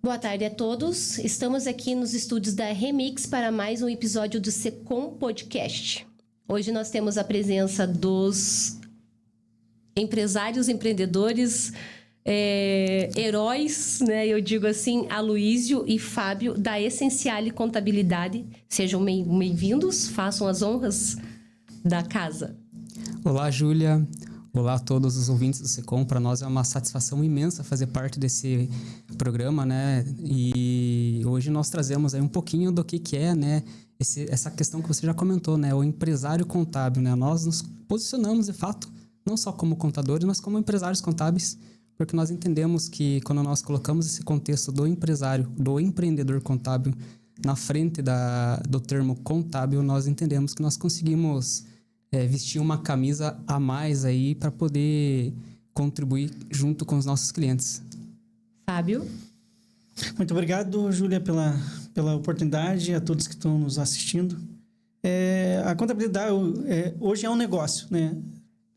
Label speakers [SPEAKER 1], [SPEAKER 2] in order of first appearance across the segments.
[SPEAKER 1] Boa tarde a todos. Estamos aqui nos estúdios da Remix para mais um episódio do Secom Podcast. Hoje nós temos a presença dos empresários, empreendedores, heróis, né? Eu digo assim, Aloísio e Fábio, da Essenciale Contabilidade. Sejam bem-vindos, façam as honras da casa.
[SPEAKER 2] Olá, Júlia. Olá a todos os ouvintes do Secom. Para nós é uma satisfação imensa fazer parte desse programa, né? E hoje nós trazemos aí um pouquinho do que é, né? Essa questão que você já comentou, né? O empresário contábil, né? Nós nos posicionamos, de fato, não só como contadores, mas como empresários contábeis, porque nós entendemos que quando nós colocamos esse contexto do empresário, do empreendedor contábil, na frente do termo contábil, nós entendemos que nós conseguimos vestir uma camisa a mais aí para poder contribuir junto com os nossos clientes.
[SPEAKER 1] Fábio?
[SPEAKER 3] Muito obrigado, Júlia, pela oportunidade, a todos que estão nos assistindo. A contabilidade hoje é um negócio, né?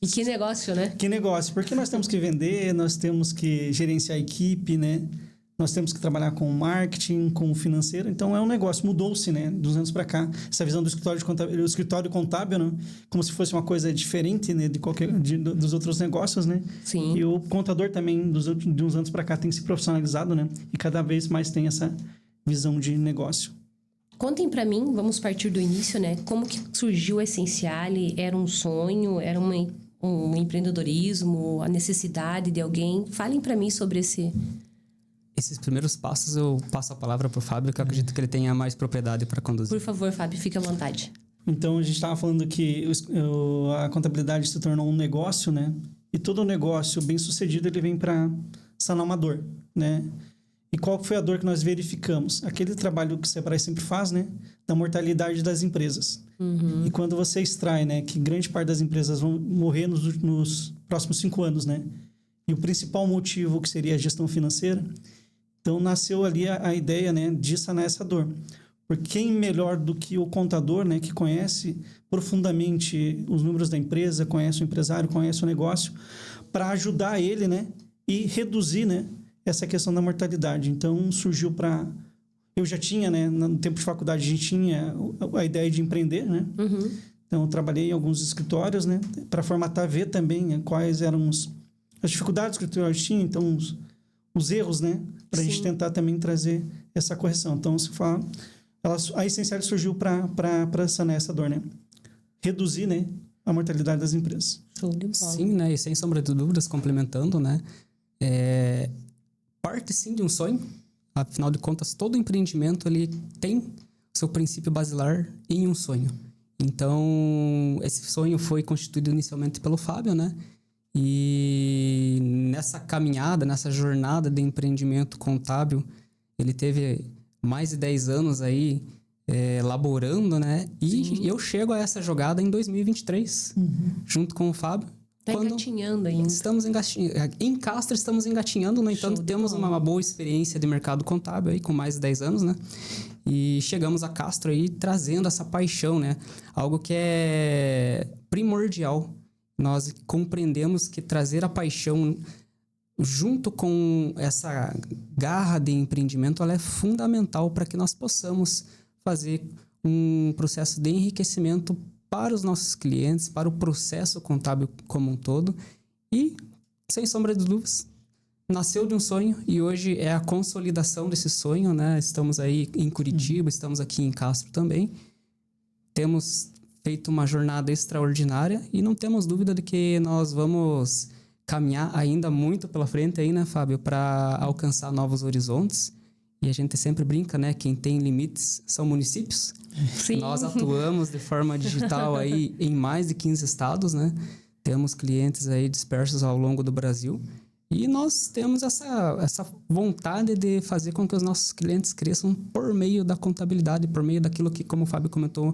[SPEAKER 1] E que negócio, né?
[SPEAKER 3] Que negócio, porque nós temos que vender, nós temos que gerenciar a equipe, né? Nós temos que trabalhar com o marketing, com o financeiro. Então, é um negócio. Mudou-se, né? Dos anos para cá. Essa visão do escritório contábil, né? Como se fosse uma coisa diferente, né? Dos outros negócios, né?
[SPEAKER 1] Sim.
[SPEAKER 3] E o contador também, de uns anos para cá, tem se profissionalizado, né? E cada vez mais tem essa visão de negócio.
[SPEAKER 1] Contem para mim, vamos partir do início, né? Como que surgiu a Essenciale? Era um sonho? Era um empreendedorismo? A necessidade de alguém? Falem para mim sobre esses
[SPEAKER 2] primeiros passos, eu passo a palavra para o Fábio, que eu acredito que ele tenha mais propriedade para conduzir.
[SPEAKER 1] Por favor, Fábio, fique à vontade.
[SPEAKER 3] Então, a gente estava falando que a contabilidade se tornou um negócio, né? E todo negócio bem sucedido, ele vem para sanar uma dor, né? E qual foi a dor que nós verificamos? Aquele trabalho que o Sebrae sempre faz, né? Da mortalidade das empresas. Uhum. E quando você extrai, né? Que grande parte das empresas vão morrer nos próximos 5 anos, né? E o principal motivo que seria a gestão financeira. Então, nasceu ali a ideia, né, de sanar essa dor. Porque quem melhor do que o contador, né, que conhece profundamente os números da empresa, conhece o empresário, conhece o negócio, para ajudar ele, né, e reduzir, né, essa questão da mortalidade. Então, surgiu para... Eu já tinha, né, no tempo de faculdade, a gente tinha a ideia de empreender, né? Uhum. Então, eu trabalhei em alguns escritórios, né, para formatar, ver também, né, quais eram as dificuldades que o escritório tinha, então os erros, né? Para a gente tentar também trazer essa correção. Então, se fala, a Essenciale surgiu para sanar essa dor, né? Reduzir, né, a mortalidade das empresas.
[SPEAKER 1] Show de bola.
[SPEAKER 2] Sim, né? E sem sombra de dúvidas, complementando, né? Parte sim de um sonho. Afinal de contas, todo empreendimento ele tem seu princípio basilar em um sonho. Então, esse sonho foi constituído inicialmente pelo Fábio, né? E nessa caminhada, nessa jornada de empreendimento contábil, ele teve mais de 10 anos aí laborando, né? E sim, eu chego a essa jogada em 2023, junto com o Fábio.
[SPEAKER 1] Tá engatinhando ainda.
[SPEAKER 2] Estamos em Castro estamos engatinhando, no entanto, temos uma boa experiência de mercado contábil aí, com mais de 10 anos, né? E chegamos a Castro aí trazendo essa paixão, né? Algo que é primordial. Nós compreendemos que trazer a paixão junto com essa garra de empreendimento, ela é fundamental para que nós possamos fazer um processo de enriquecimento para os nossos clientes, para o processo contábil como um todo. E, sem sombra de dúvidas, nasceu de um sonho e hoje é a consolidação desse sonho, né? Estamos aí em Curitiba, estamos aqui em Castro também. Temos feito uma jornada extraordinária e não temos dúvida de que nós vamos caminhar ainda muito pela frente aí, né, Fábio, para alcançar novos horizontes. E a gente sempre brinca, né, quem tem limites são municípios. Sim. Nós atuamos de forma digital aí em mais de 15 estados, né? Temos clientes aí dispersos ao longo do Brasil. E nós temos essa vontade de fazer com que os nossos clientes cresçam por meio da contabilidade, por meio daquilo que, como o Fábio comentou,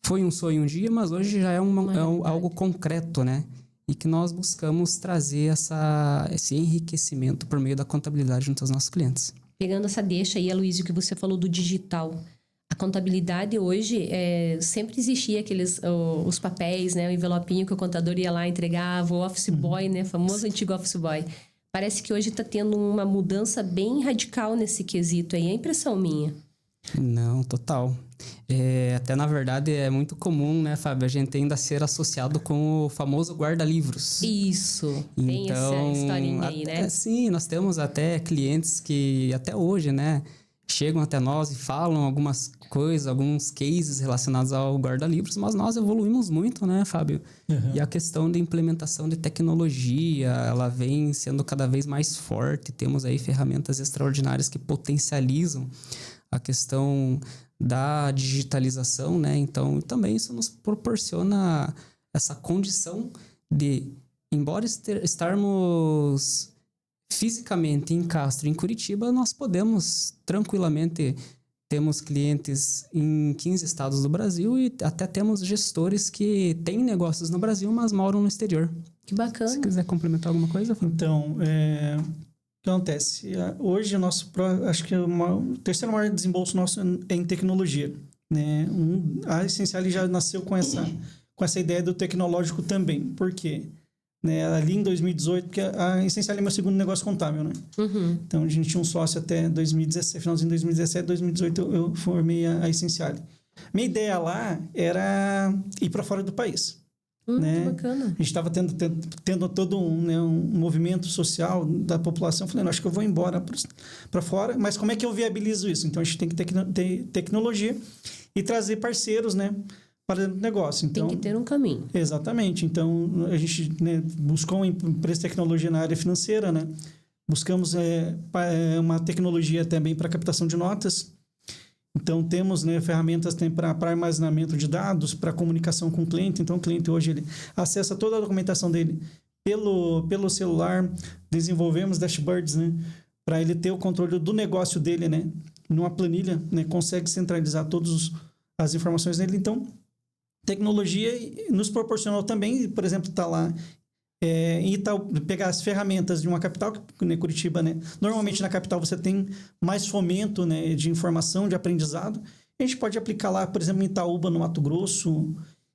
[SPEAKER 2] foi um sonho um dia, mas hoje já é algo concreto, né? E que nós buscamos trazer esse enriquecimento por meio da contabilidade junto aos nossos clientes.
[SPEAKER 1] Pegando essa deixa aí, Aloísio, que você falou do digital. A contabilidade hoje, sempre existia os papéis, né? O envelopinho que o contador ia lá, entregava, o office boy, né? Famoso antigo office boy. Parece que hoje está tendo uma mudança bem radical nesse quesito aí. É impressão minha.
[SPEAKER 2] Não, total. Até na verdade é muito comum, né, Fábio, a gente ainda ser associado com o famoso guarda-livros.
[SPEAKER 1] Isso, tem essa historinha aí, né?
[SPEAKER 2] Sim, nós temos até clientes que até hoje, né, chegam até nós e falam algumas coisas, alguns cases relacionados ao guarda-livros, mas nós evoluímos muito, né, Fábio? Uhum. E a questão de implementação de tecnologia, ela vem sendo cada vez mais forte. Temos aí ferramentas extraordinárias que potencializam a questão da digitalização, né? Então, também isso nos proporciona essa condição de, embora estarmos fisicamente em Castro, em Curitiba, nós podemos tranquilamente, temos clientes em 15 estados do Brasil e até temos gestores que têm negócios no Brasil, mas moram no exterior.
[SPEAKER 1] Que bacana.
[SPEAKER 2] Se quiser complementar alguma coisa, Fábio?
[SPEAKER 3] Então, o que acontece? Hoje, acho que o terceiro maior desembolso nosso é em tecnologia, né? A Essenciale já nasceu com essa ideia do tecnológico também. Por quê? Né? Ali em 2018, porque a Essenciale é meu segundo negócio contábil, né? Uhum. Então, a gente tinha um sócio até 2017, finalzinho de 2017, 2018 eu formei a Essenciale. Minha ideia lá era ir para fora do país. Né?
[SPEAKER 1] Que bacana.
[SPEAKER 3] A gente estava tendo todo um movimento social da população. Falei, acho que eu vou embora para fora, mas como é que eu viabilizo isso? Então, a gente tem que ter tecnologia e trazer parceiros, né, para dentro do negócio. Então,
[SPEAKER 1] tem que ter um caminho.
[SPEAKER 3] Exatamente. Então, a gente, né, buscou uma empresa de tecnologia na área financeira, né? Buscamos uma tecnologia também para captação de notas. Então, temos, né, ferramentas para armazenamento de dados, para comunicação com o cliente. Então, o cliente hoje ele acessa toda a documentação dele pelo celular. Desenvolvemos dashboards, né, para ele ter o controle do negócio dele, né, numa planilha, né, consegue centralizar todas as informações dele. Então, tecnologia nos proporcionou também, por exemplo, está lá pegar as ferramentas de uma capital, né, Curitiba, né? Normalmente na capital você tem mais fomento, né, de informação, de aprendizado. A gente pode aplicar lá, por exemplo, em Itaúba, no Mato Grosso,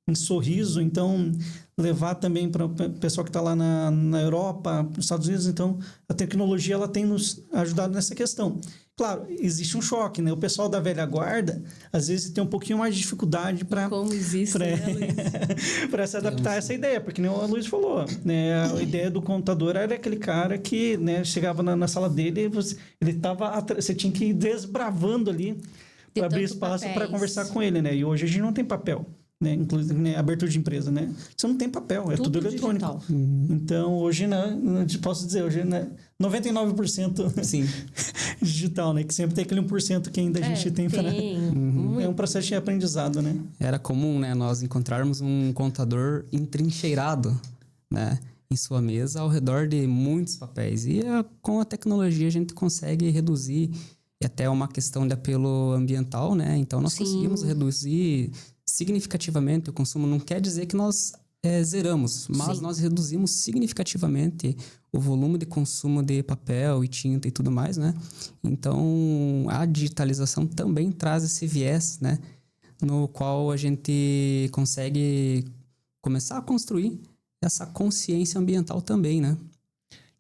[SPEAKER 3] em Sorriso. Então, levar também para o pessoal que está lá na Europa, nos Estados Unidos. Então, a tecnologia ela tem nos ajudado nessa questão. Claro, existe um choque, né? O pessoal da velha guarda, às vezes, tem um pouquinho mais de dificuldade para...
[SPEAKER 1] Como existe, né, Luiz?
[SPEAKER 3] Para se adaptar a essa ideia, porque nem o Luiz falou, né? A ideia do contador era aquele cara que, né, chegava na sala dele, você tinha que ir desbravando ali para abrir espaço para conversar com ele, né? E hoje a gente não tem papel. Né? Inclusive, né? Abertura de empresa, né? Você não tem papel, é tudo eletrônico. Então, hoje, né? Posso dizer, hoje, né? 99%
[SPEAKER 2] Sim.
[SPEAKER 3] digital, né? Que sempre tem aquele 1% que ainda a gente tem para... É um processo de aprendizado, né?
[SPEAKER 2] Era comum, né? Nós encontrarmos um contador entrincheirado, né? Em sua mesa, ao redor de muitos papéis. E com a tecnologia a gente consegue reduzir, e até uma questão de apelo ambiental, né? Então, nós conseguimos reduzir significativamente o consumo. Não quer dizer que nós zeramos, mas nós reduzimos significativamente o volume de consumo de papel e tinta e tudo mais, né? Então, a digitalização também traz esse viés, né? No qual a gente consegue começar a construir essa consciência ambiental também, né?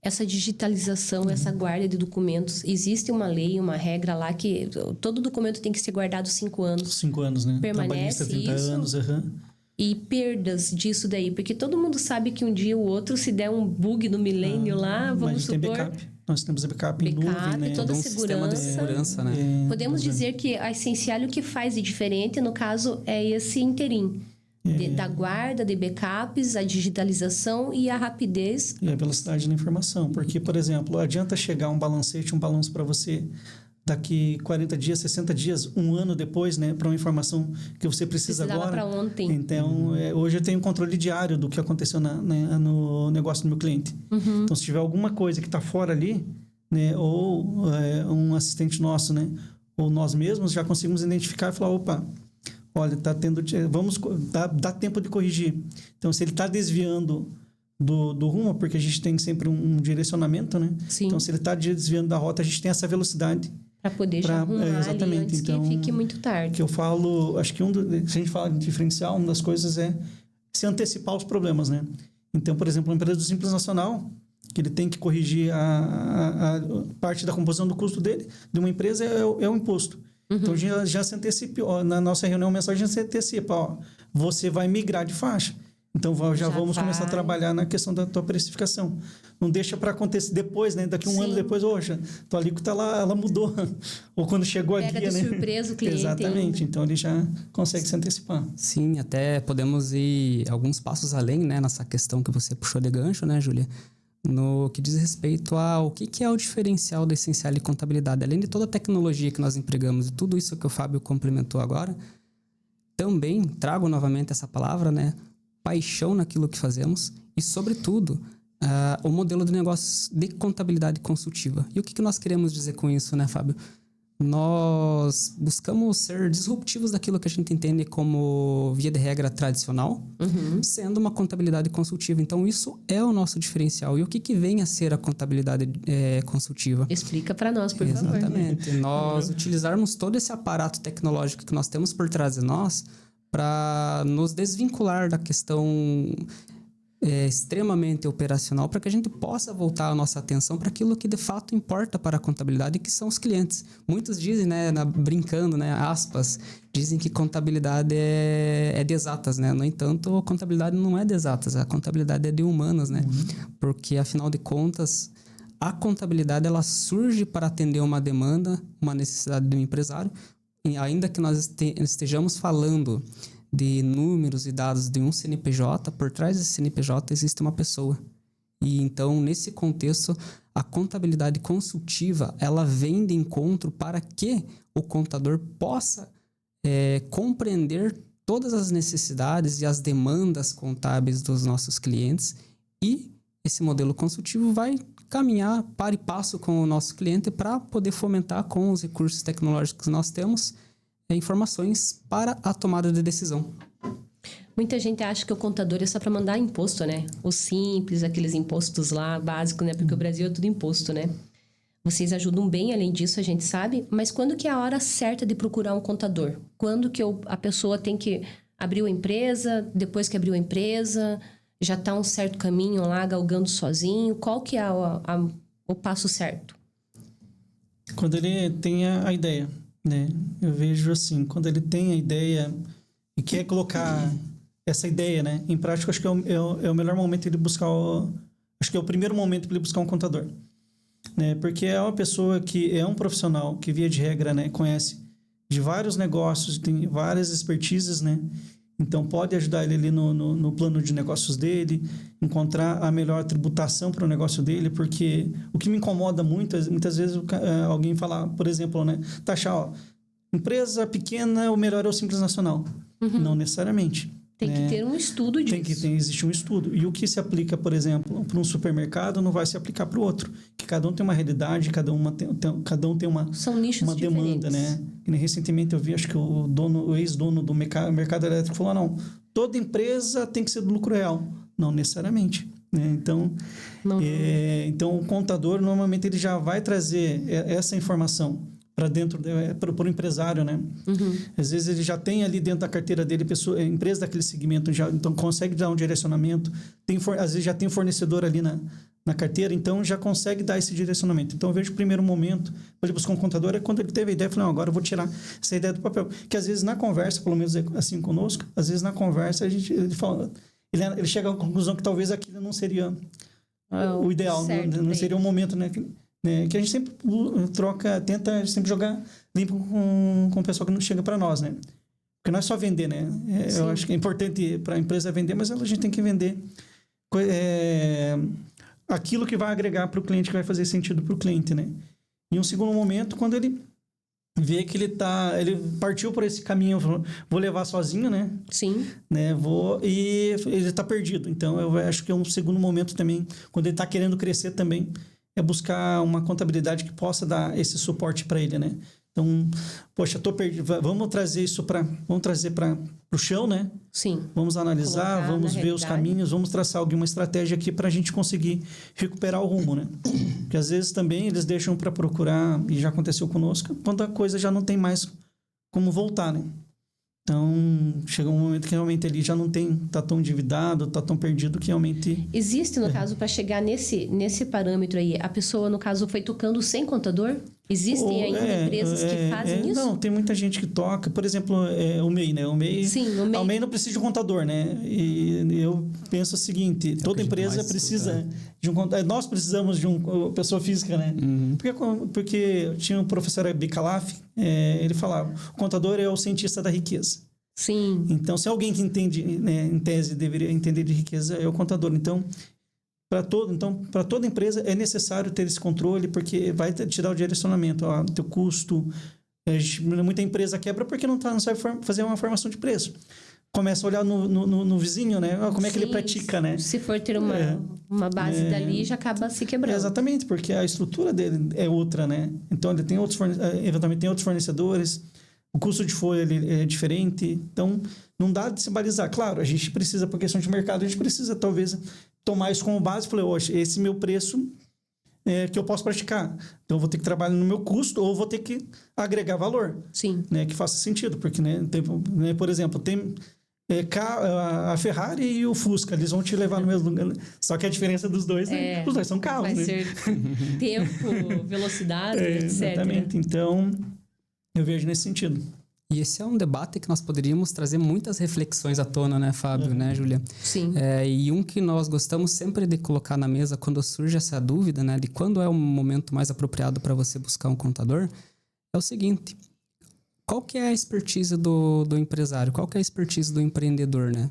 [SPEAKER 1] Essa digitalização, essa guarda de documentos, existe uma lei, uma regra lá que todo documento tem que ser guardado 5 anos.
[SPEAKER 3] 5 anos, né?
[SPEAKER 1] Permanece
[SPEAKER 3] 30
[SPEAKER 1] isso.
[SPEAKER 3] anos,
[SPEAKER 1] E perdas disso daí, porque todo mundo sabe que um dia ou outro, se der um bug no milênio lá, vamos supor...
[SPEAKER 3] Tem backup. Nós temos backup em nuvem, né?
[SPEAKER 1] Toda a
[SPEAKER 2] sistema de segurança, né?
[SPEAKER 1] Podemos dizer que a Essenciale o que faz de diferente, no caso, é esse interim. Da guarda, de backups, a digitalização e a rapidez.
[SPEAKER 3] E a velocidade da informação. Porque, por exemplo, adianta chegar um balancete, um balanço para você daqui 40 dias, 60 dias, um ano depois, né? Para uma informação que você precisa agora.
[SPEAKER 1] Para ontem.
[SPEAKER 3] Então, hoje eu tenho um controle diário do que aconteceu no negócio do meu cliente. Então, se tiver alguma coisa que está fora ali, né? Ou um assistente nosso, né? Ou nós mesmos, já conseguimos identificar e falar, opa... Olha, está tendo... Dá tempo de corrigir. Então, se ele está desviando do rumo, porque a gente tem sempre um direcionamento, né?
[SPEAKER 1] Sim.
[SPEAKER 3] Então, se ele está desviando da rota, a gente tem essa velocidade
[SPEAKER 1] Para poder já arrumar ali antes que fique muito tarde.
[SPEAKER 3] Que eu falo, acho que se a gente fala de diferencial, uma das coisas é se antecipar os problemas, né? Então, por exemplo, a empresa do Simples Nacional, que ele tem que corrigir a parte da composição do custo dele, de uma empresa, é o imposto. Então, já se antecipa, na nossa reunião mensal, a gente se antecipa, ó, você vai migrar de faixa. Então, já vamos começar a trabalhar na questão da tua precificação. Não deixa para acontecer depois, né? Daqui um ano depois, hoje, tua alíquota ela mudou. Ou quando chegou a guia,
[SPEAKER 1] né? Surpresa o cliente.
[SPEAKER 3] Exatamente. Então, ele já consegue se antecipar.
[SPEAKER 2] Sim, até podemos ir alguns passos além, né? Nessa questão que você puxou de gancho, né, Júlia? No que diz respeito ao que é o diferencial da Essencial Contabilidade. Além de toda a tecnologia que nós empregamos e tudo isso que o Fábio complementou agora, também trago novamente essa palavra, né? Paixão naquilo que fazemos e, sobretudo, o modelo de negócios de contabilidade consultiva. E o que nós queremos dizer com isso, né, Fábio? Nós buscamos ser disruptivos daquilo que a gente entende como via de regra tradicional, sendo uma contabilidade consultiva. Então, isso é o nosso diferencial. E o que vem a ser a contabilidade consultiva?
[SPEAKER 1] Explica para nós, por favor.
[SPEAKER 2] Exatamente. Nós utilizarmos todo esse aparato tecnológico que nós temos por trás de nós para nos desvincular da questão extremamente operacional, para que a gente possa voltar a nossa atenção para aquilo que de fato importa para a contabilidade, que são os clientes. Muitos dizem, né, brincando, né, aspas, dizem que contabilidade é de exatas, né? No entanto, a contabilidade não é de exatas, a contabilidade é de humanas, né? Porque, afinal de contas, a contabilidade ela surge para atender uma demanda, uma necessidade do empresário, e ainda que nós estejamos falando de números e dados de um CNPJ, por trás desse CNPJ existe uma pessoa. E então, nesse contexto, a contabilidade consultiva, ela vem de encontro para que o contador possa compreender todas as necessidades e as demandas contábeis dos nossos clientes, e esse modelo consultivo vai caminhar par e passo com o nosso cliente para poder fomentar com os recursos tecnológicos que nós temos informações para a tomada de decisão.
[SPEAKER 1] Muita gente acha que o contador é só para mandar imposto, né? O simples, aqueles impostos lá, básicos, né? Porque o Brasil é tudo imposto, né? Vocês ajudam bem, além disso, a gente sabe. Mas quando que é a hora certa de procurar um contador? Quando que a pessoa tem que abrir a empresa, depois que abriu a empresa, já está um certo caminho lá, galgando sozinho? Qual que é o passo certo?
[SPEAKER 3] Quando ele tem a ideia, né? Eu vejo assim, quando ele tem a ideia e quer colocar essa ideia, né, em prática, acho que é o melhor momento de buscar acho que é o primeiro momento para ele buscar um contador, né? Porque é uma pessoa que é um profissional que, via de regra, né, conhece de vários negócios, tem várias expertises, né? Então, pode ajudar ele ali no plano de negócios dele, encontrar a melhor tributação para o negócio dele, porque o que me incomoda muitas vezes alguém falar, por exemplo, né, taxar, ó, empresa pequena, o melhor é o Simples Nacional. Não necessariamente.
[SPEAKER 1] Tem que ter um estudo disso.
[SPEAKER 3] Existe um estudo. E o que se aplica, por exemplo, para um supermercado não vai se aplicar para o outro. Que cada um tem uma realidade, cada um tem uma,
[SPEAKER 1] são nichos
[SPEAKER 3] uma demanda, né? E recentemente eu vi, acho que o ex-dono do mercado elétrico falou, não, toda empresa tem que ser do lucro real. Não necessariamente. Né? Então, então, o contador, normalmente, ele já vai trazer essa informação para dentro, para o empresário, né? Às vezes ele já tem ali dentro da carteira dele empresa daquele segmento, então consegue dar um direcionamento, às vezes já tem fornecedor ali na carteira, então já consegue dar esse direcionamento. Então eu vejo o primeiro momento para ele buscar um contador é quando ele teve a ideia, falou, não, agora eu vou tirar essa ideia do papel. Que às vezes na conversa, pelo menos assim conosco, às vezes na conversa ele chega à conclusão que talvez aquilo não seria o ideal, certo, não seria o momento, né? Que a gente sempre tenta sempre jogar limpo com o pessoal que não chega para nós, né? Porque não é só vender, né? Eu acho que é importante para a empresa vender, mas a gente tem que vender aquilo que vai agregar para o cliente, que vai fazer sentido para o cliente, né? Em um segundo momento, quando ele vê que ele partiu por esse caminho, vou levar sozinho, né?
[SPEAKER 1] Sim.
[SPEAKER 3] Né? E ele está perdido. Então, eu acho que é um segundo momento também, quando ele está querendo crescer também, é buscar uma contabilidade que possa dar esse suporte para ele, né? Então, poxa, tô perdido. Vamos trazer isso para o chão, né?
[SPEAKER 1] Sim.
[SPEAKER 3] Vamos analisar,
[SPEAKER 1] Colocar
[SPEAKER 3] vamos
[SPEAKER 1] na
[SPEAKER 3] ver os
[SPEAKER 1] realidade.
[SPEAKER 3] caminhos, vamos traçar alguma estratégia aqui para a gente conseguir recuperar o rumo, né? Porque às vezes também eles deixam para procurar, e já aconteceu conosco, quando a coisa já não tem mais como voltar, né? Então, chega um momento que realmente ele já não tem, tá tão endividado, tá tão perdido que realmente...
[SPEAKER 1] Existe, no caso, para chegar nesse parâmetro aí, a pessoa, no caso, foi tocando sem contador? Existem ainda empresas que fazem isso?
[SPEAKER 3] Não, tem muita gente que toca. Por exemplo, o MEI, né? O MEI,
[SPEAKER 1] Sim, o MEI.
[SPEAKER 3] O MEI não precisa de um contador, né? E eu penso o seguinte, toda empresa precisa de um contador. Nós precisamos de uma pessoa física, né? Porque tinha um professor Bicalaf, ele falava, o contador é o cientista da riqueza.
[SPEAKER 1] Sim.
[SPEAKER 3] Então, se alguém que entende, né, em tese, deveria entender de riqueza, é o contador. Então, para toda empresa é necessário ter esse controle, porque vai te dar o direcionamento, ó, teu custo. Muita empresa quebra porque não sabe fazer uma formação de preço. Começa a olhar no vizinho, né? Como é que ele pratica, né?
[SPEAKER 1] Se for ter uma base dali, já acaba se quebrando.
[SPEAKER 3] Exatamente, porque a estrutura dele é outra, né? Então, ele tem eventualmente tem outros fornecedores, o custo de folha é diferente. Então, não dá de se balizar. Claro, a gente precisa, por questão de mercado, a gente precisa, talvez, tomar isso como base. Falei, hoje, esse meu preço que eu posso praticar. Então, eu vou ter que trabalhar no meu custo ou vou ter que agregar valor.
[SPEAKER 1] Sim.
[SPEAKER 3] Né, que faça sentido. Porque, por exemplo, tem a Ferrari e o Fusca. Eles vão te levar no mesmo lugar. Só que a diferença dos dois os dois são carros.
[SPEAKER 1] Vai
[SPEAKER 3] né?
[SPEAKER 1] ser tempo, velocidade, etc.
[SPEAKER 3] Exatamente. Então, eu vejo nesse sentido.
[SPEAKER 2] E esse é um debate que nós poderíamos trazer muitas reflexões à tona, né, Fábio, né, Júlia?
[SPEAKER 1] Sim.
[SPEAKER 2] E um que nós gostamos sempre de colocar na mesa quando surge essa dúvida, né, de quando é o momento mais apropriado para você buscar um contador, é o seguinte: qual que é a expertise do empresário? Qual que é a expertise do empreendedor, né?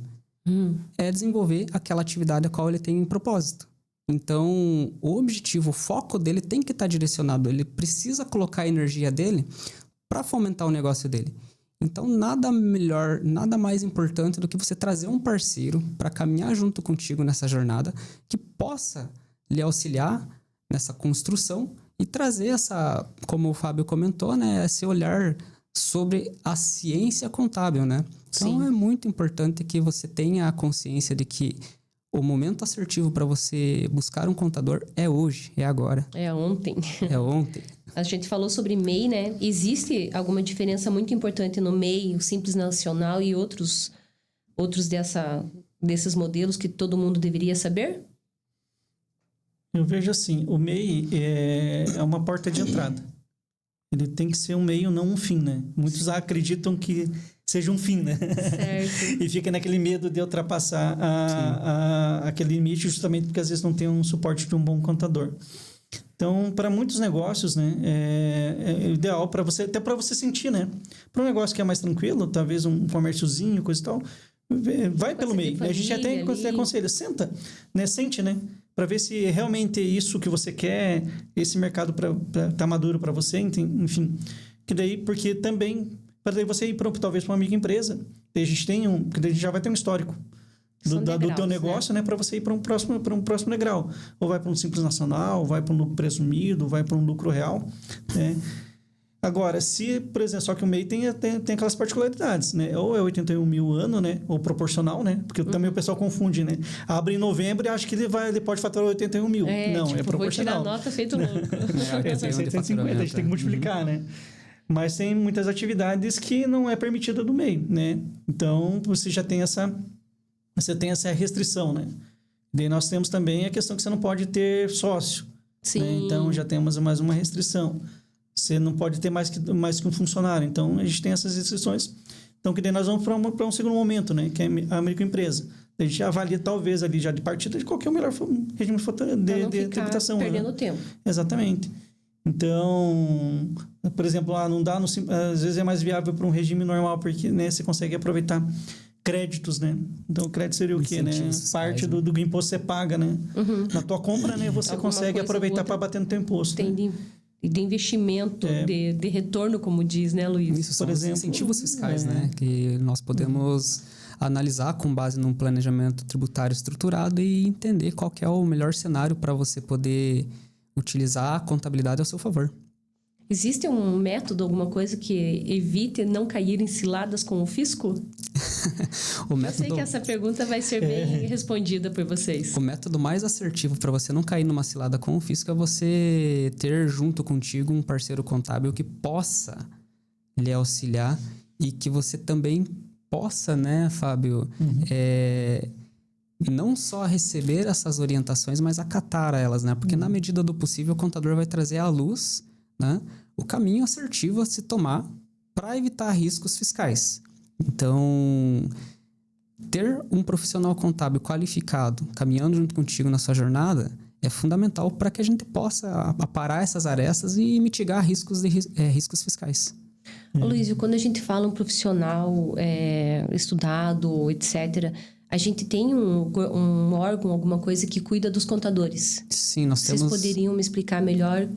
[SPEAKER 2] É desenvolver aquela atividade a qual ele tem em propósito. Então, o objetivo, o foco dele tem que estar direcionado. Ele precisa colocar a energia dele para fomentar o negócio dele. Então, nada melhor, nada mais importante do que você trazer um parceiro para caminhar junto contigo nessa jornada, que possa lhe auxiliar nessa construção e trazer essa, como o Fábio comentou, né, esse olhar sobre a ciência contábil, né? Então, é muito importante que você tenha a consciência de que o momento assertivo para você buscar um contador é hoje, é agora.
[SPEAKER 1] É ontem.
[SPEAKER 2] É ontem.
[SPEAKER 1] A gente falou sobre MEI, né? Existe alguma diferença muito importante no MEI, o Simples Nacional e outros desses modelos que todo mundo deveria saber?
[SPEAKER 3] Eu vejo assim, o MEI é uma porta de entrada. Ele tem que ser um meio, não um fim, né? Muitos acreditam que seja um fim, né?
[SPEAKER 1] Certo.
[SPEAKER 3] E fica naquele medo de ultrapassar aquele limite, justamente porque às vezes não tem um suporte de um bom contador. Então, para muitos negócios, né, é ideal para você, até para você sentir, né? Para um negócio que é mais tranquilo, talvez um comérciozinho, coisa e tal, vai pelo MEI. A gente até aconselha, senta, né? Sente, né? Para ver se realmente é isso que você quer, esse mercado tá maduro para você, enfim. Que daí, porque também, para daí você ir talvez para uma amiga empresa, daí a gente que daí a gente já vai ter um histórico do teu negócio, né? Para você ir para um próximo degrau. Ou vai para um Simples Nacional, ou vai para um lucro presumido, ou vai para um lucro real, né? Agora, se, por exemplo, só que o MEI tem aquelas particularidades, né? Ou é 81 mil ano, né? Ou proporcional, né? Porque também o pessoal confunde, né? Abre em novembro e acha que ele pode faturar 81 mil. Não,
[SPEAKER 1] tipo,
[SPEAKER 3] é proporcional.
[SPEAKER 1] Vou tirar nota feito louco.
[SPEAKER 3] É 150, a gente tem que multiplicar, né? Mas tem muitas atividades que não é permitida do MEI, né? Então, você já tem essa restrição, né? Daí nós temos também a questão que você não pode ter sócio.
[SPEAKER 1] Sim.
[SPEAKER 3] Né? Então, já temos mais uma restrição. Você não pode ter mais que um funcionário. Então, a gente tem essas restrições. Então, que daí nós vamos para um segundo momento, né? Que é a microempresa. A gente avalia, talvez, ali já de partida, de qual que é o melhor regime de tributação.
[SPEAKER 1] Perdendo
[SPEAKER 3] né?
[SPEAKER 1] tempo.
[SPEAKER 3] Exatamente. Então, por exemplo, não dá às vezes é mais viável para um regime normal, porque, né, você consegue aproveitar créditos, né? Então, o crédito seria o quê, né? Parte do imposto você paga, né? Na tua compra, né? Você consegue aproveitar para bater no teu imposto.
[SPEAKER 1] Tem de investimento, de retorno, como diz, né, Luiz?
[SPEAKER 2] Isso, por exemplo, incentivos fiscais, né? Que nós podemos analisar com base num planejamento tributário estruturado e entender qual que é o melhor cenário para você poder utilizar a contabilidade ao seu favor.
[SPEAKER 1] Existe um método, alguma coisa que evite não cair em ciladas com o fisco? Eu sei que essa pergunta vai ser bem respondida por vocês.
[SPEAKER 2] O método mais assertivo para você não cair numa cilada com o fisco é você ter junto contigo um parceiro contábil que possa lhe auxiliar e que você também possa, né, Fábio, não só receber essas orientações, mas acatar elas, né? Porque na medida do possível o contador vai trazer à luz, né, o caminho assertivo a se tomar para evitar riscos fiscais. Então, ter um profissional contábil qualificado caminhando junto contigo na sua jornada é fundamental para que a gente possa aparar essas arestas e mitigar riscos fiscais.
[SPEAKER 1] Luísio, quando a gente fala um profissional estudado, etc., a gente tem um órgão, alguma coisa que cuida dos contadores.
[SPEAKER 2] Sim,
[SPEAKER 1] Vocês poderiam me explicar melhor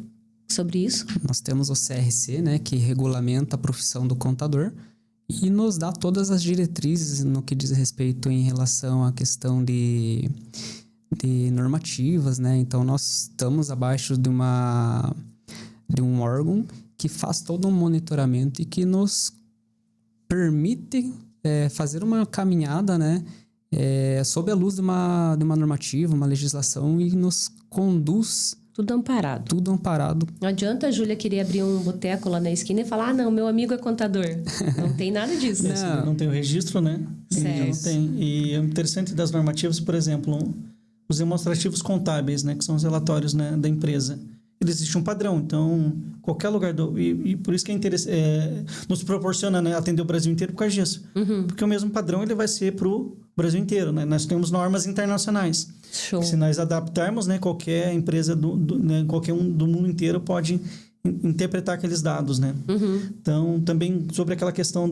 [SPEAKER 1] sobre isso?
[SPEAKER 2] Nós temos o CRC, né, que regulamenta a profissão do contador e nos dá todas as diretrizes no que diz respeito em relação à questão de normativas, né? Então, nós estamos abaixo de um órgão que faz todo um monitoramento e que nos permite fazer uma caminhada, né, sob a luz de uma normativa, uma legislação e nos conduz...
[SPEAKER 1] Tudo amparado.
[SPEAKER 2] Tudo amparado.
[SPEAKER 1] Não adianta a Júlia querer abrir um boteco lá na esquina e falar, não, meu amigo é contador. Não tem nada disso.
[SPEAKER 3] Não tem o registro, né?
[SPEAKER 1] Certo.
[SPEAKER 3] Não tem. E é interessante das normativas, por exemplo, os demonstrativos contábeis, né? Que são os relatórios, né, da empresa. Existe um padrão, então qualquer lugar e por isso que é interessante, nos proporciona, né, atender o Brasil inteiro por causa disso. Porque o mesmo padrão ele vai ser para o Brasil inteiro, né? Nós temos normas internacionais.
[SPEAKER 1] Show.
[SPEAKER 3] Se nós adaptarmos, né, qualquer empresa né, qualquer um do mundo inteiro pode interpretar aqueles dados, né? Então, também sobre aquela questão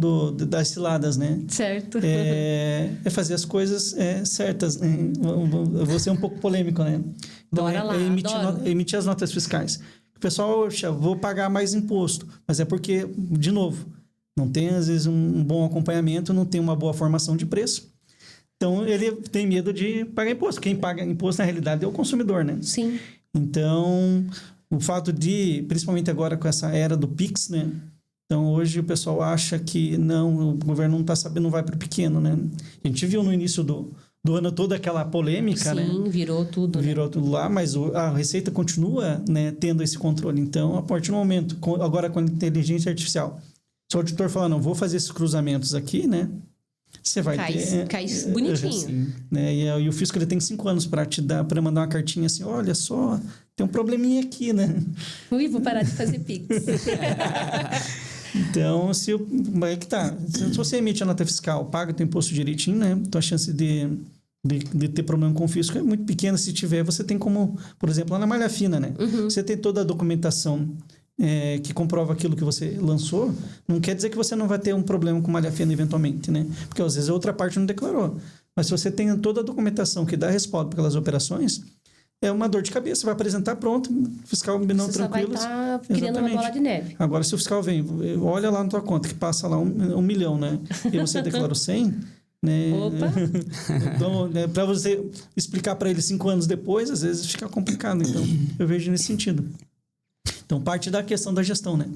[SPEAKER 3] das ciladas, né?
[SPEAKER 1] Certo.
[SPEAKER 3] É fazer as coisas certas, né? Eu vou ser um pouco polêmico, né? Então,
[SPEAKER 1] Bora lá,
[SPEAKER 3] emitir as notas fiscais. O pessoal, vou pagar mais imposto, mas é porque, de novo, não tem, às vezes, um bom acompanhamento, não tem uma boa formação de preço. Então, ele tem medo de pagar imposto. Quem paga imposto, na realidade, é o consumidor, né?
[SPEAKER 1] Sim.
[SPEAKER 3] Então, o fato de, principalmente agora com essa era do Pix, né? Então, hoje o pessoal acha que não, o governo não está sabendo, não vai para o pequeno, né? A gente viu no início do ano toda aquela polêmica, né?
[SPEAKER 1] Sim, virou tudo.
[SPEAKER 3] Virou tudo lá, mas a Receita continua, né, tendo esse controle. Então, a partir do momento, agora com a inteligência artificial, se o auditor falar, não, vou fazer esses cruzamentos aqui, né? Você vai ter...
[SPEAKER 1] Cai bonitinho.
[SPEAKER 3] Né? E o fisco ele tem 5 anos para te dar, para mandar uma cartinha assim, olha só, tem um probleminha aqui, né?
[SPEAKER 1] Ui, vou parar de fazer Pix.
[SPEAKER 3] Então, é que tá. Se você emite a nota fiscal, paga o teu imposto direitinho, né? Então, a chance de ter problema com o fisco é muito pequena. Se tiver, você tem como, por exemplo, lá na malha fina, né? Você tem toda a documentação que comprova aquilo que você lançou, não quer dizer que você não vai ter um problema com malha fina eventualmente, né? Porque às vezes a outra parte não declarou. Mas se você tem toda a documentação que dá respaldo para aquelas operações, é uma dor de cabeça. Você vai apresentar, pronto, fiscal não tranquilo.
[SPEAKER 1] Você só vai estar criando uma bola de neve.
[SPEAKER 3] Agora, se o fiscal vem, olha lá na tua conta, que passa lá 1 milhão, né? E você declarou 100... Né?
[SPEAKER 1] Opa!
[SPEAKER 3] Então, né, para você explicar para ele 5 anos depois, às vezes fica complicado. Então, eu vejo nesse sentido. Então, parte da questão da gestão, né?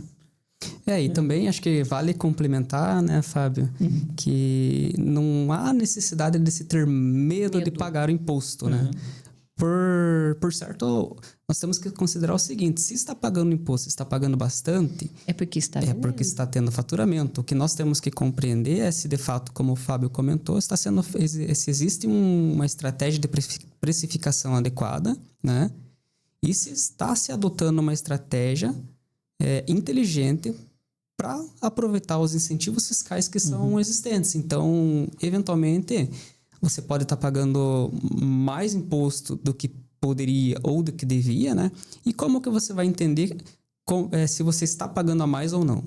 [SPEAKER 2] E também acho que vale complementar, né, Fábio, que não há necessidade de se ter medo de pagar o imposto, né? Por certo, nós temos que considerar o seguinte: se está pagando imposto, está pagando bastante,
[SPEAKER 1] é porque está vendendo.
[SPEAKER 2] É porque está tendo faturamento. O que nós temos que compreender é se, de fato, como o Fábio comentou, se existe uma estratégia de precificação adequada, né? E se está se adotando uma estratégia inteligente para aproveitar os incentivos fiscais que são existentes. Então, eventualmente, você pode estar pagando mais imposto do que poderia ou do que devia, né? E como que você vai entender se você está pagando a mais ou não?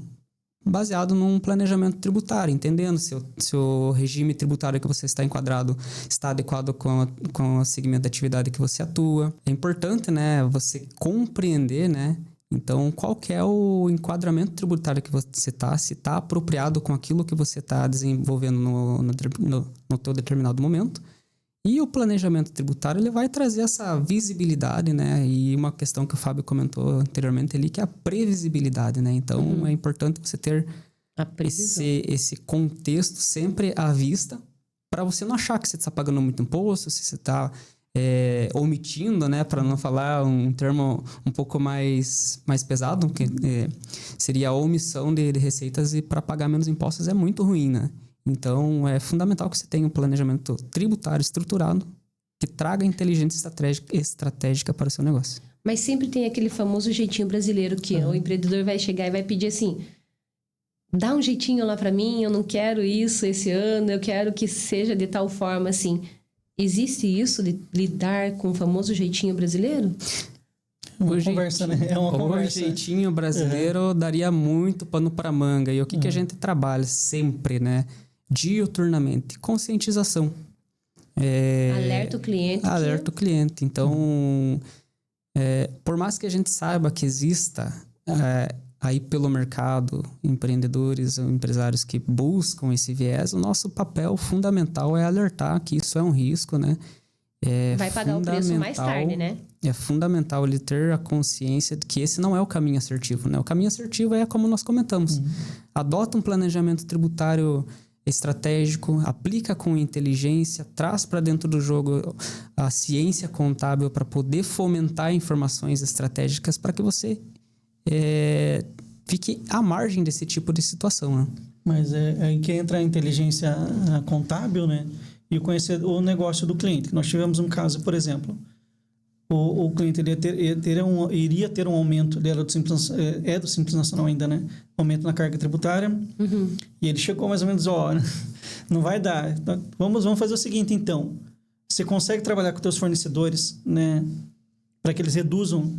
[SPEAKER 2] Baseado num planejamento tributário, entendendo se o regime tributário que você está enquadrado está adequado com o segmento de atividade que você atua. É importante, né, você compreender, né? Então, qual que é o enquadramento tributário que você está, se está apropriado com aquilo que você está desenvolvendo no teu determinado momento. E o planejamento tributário, ele vai trazer essa visibilidade, né? E uma questão que o Fábio comentou anteriormente ali, que é a previsibilidade, né? Então, é importante você ter esse contexto sempre à vista, para você não achar que você está pagando muito imposto, se você está omitindo, né? Para não falar um termo um pouco mais pesado, que seria a omissão de receitas, e para pagar menos impostos é muito ruim, né? Então, é fundamental que você tenha um planejamento tributário estruturado que traga inteligência estratégica para o seu negócio.
[SPEAKER 1] Mas sempre tem aquele famoso jeitinho brasileiro que o empreendedor vai chegar e vai pedir assim: dá um jeitinho lá para mim, eu não quero isso esse ano, eu quero que seja de tal forma assim. Existe isso de lidar com o famoso jeitinho brasileiro?
[SPEAKER 3] Uma conversa, né? É uma conversa.
[SPEAKER 2] O jeitinho brasileiro daria muito pano para manga. E o que a gente trabalha sempre, né? Diuturnamente, conscientização.
[SPEAKER 1] Alerta o cliente.
[SPEAKER 2] Alerta o cliente. Então, por mais que a gente saiba que exista aí pelo mercado empreendedores ou empresários que buscam esse viés, o nosso papel fundamental é alertar que isso é um risco, né?
[SPEAKER 1] Vai pagar o preço mais tarde, né?
[SPEAKER 2] É fundamental ele ter a consciência de que esse não é o caminho assertivo, né? O caminho assertivo é como nós comentamos. Adota um planejamento tributário estratégico, aplica com inteligência, traz para dentro do jogo a ciência contábil para poder fomentar informações estratégicas para que você fique à margem desse tipo de situação, né?
[SPEAKER 3] Mas aí que entra a inteligência contábil, né? E conhecer o negócio do cliente. Nós tivemos um caso, por exemplo, o cliente iria ter um aumento, ele era do Simples Nacional ainda, né? Aumento na carga tributária. E ele chegou mais ou menos, não vai dar. Vamos fazer o seguinte, então. Você consegue trabalhar com os teus fornecedores, né? Para que eles reduzam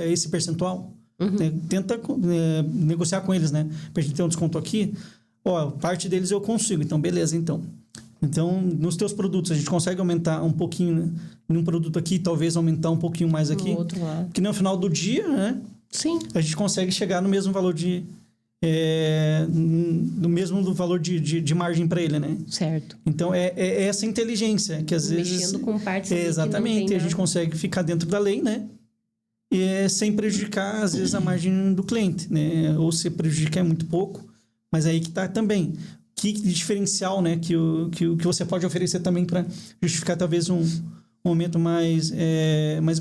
[SPEAKER 3] esse percentual? Tenta negociar com eles, né? Para a gente ter um desconto aqui. Parte deles eu consigo. Então, beleza, então. Então, nos teus produtos, a gente consegue aumentar um pouquinho em um produto aqui, talvez aumentar um pouquinho mais aqui.
[SPEAKER 1] No outro lado.
[SPEAKER 3] Que no final do dia, né?
[SPEAKER 1] Sim.
[SPEAKER 3] A gente consegue chegar no mesmo valor de margem para ele, né?
[SPEAKER 1] Certo.
[SPEAKER 3] Então, é essa inteligência que às vezes...
[SPEAKER 1] Mexendo com partes
[SPEAKER 3] exatamente.
[SPEAKER 1] Que não
[SPEAKER 3] a gente consegue ficar dentro da lei, né? E sem prejudicar, às vezes, a margem do cliente, né? Ou se prejudicar é muito pouco. Mas aí que está também... Que diferencial, né, que você pode oferecer também para justificar talvez um aumento mais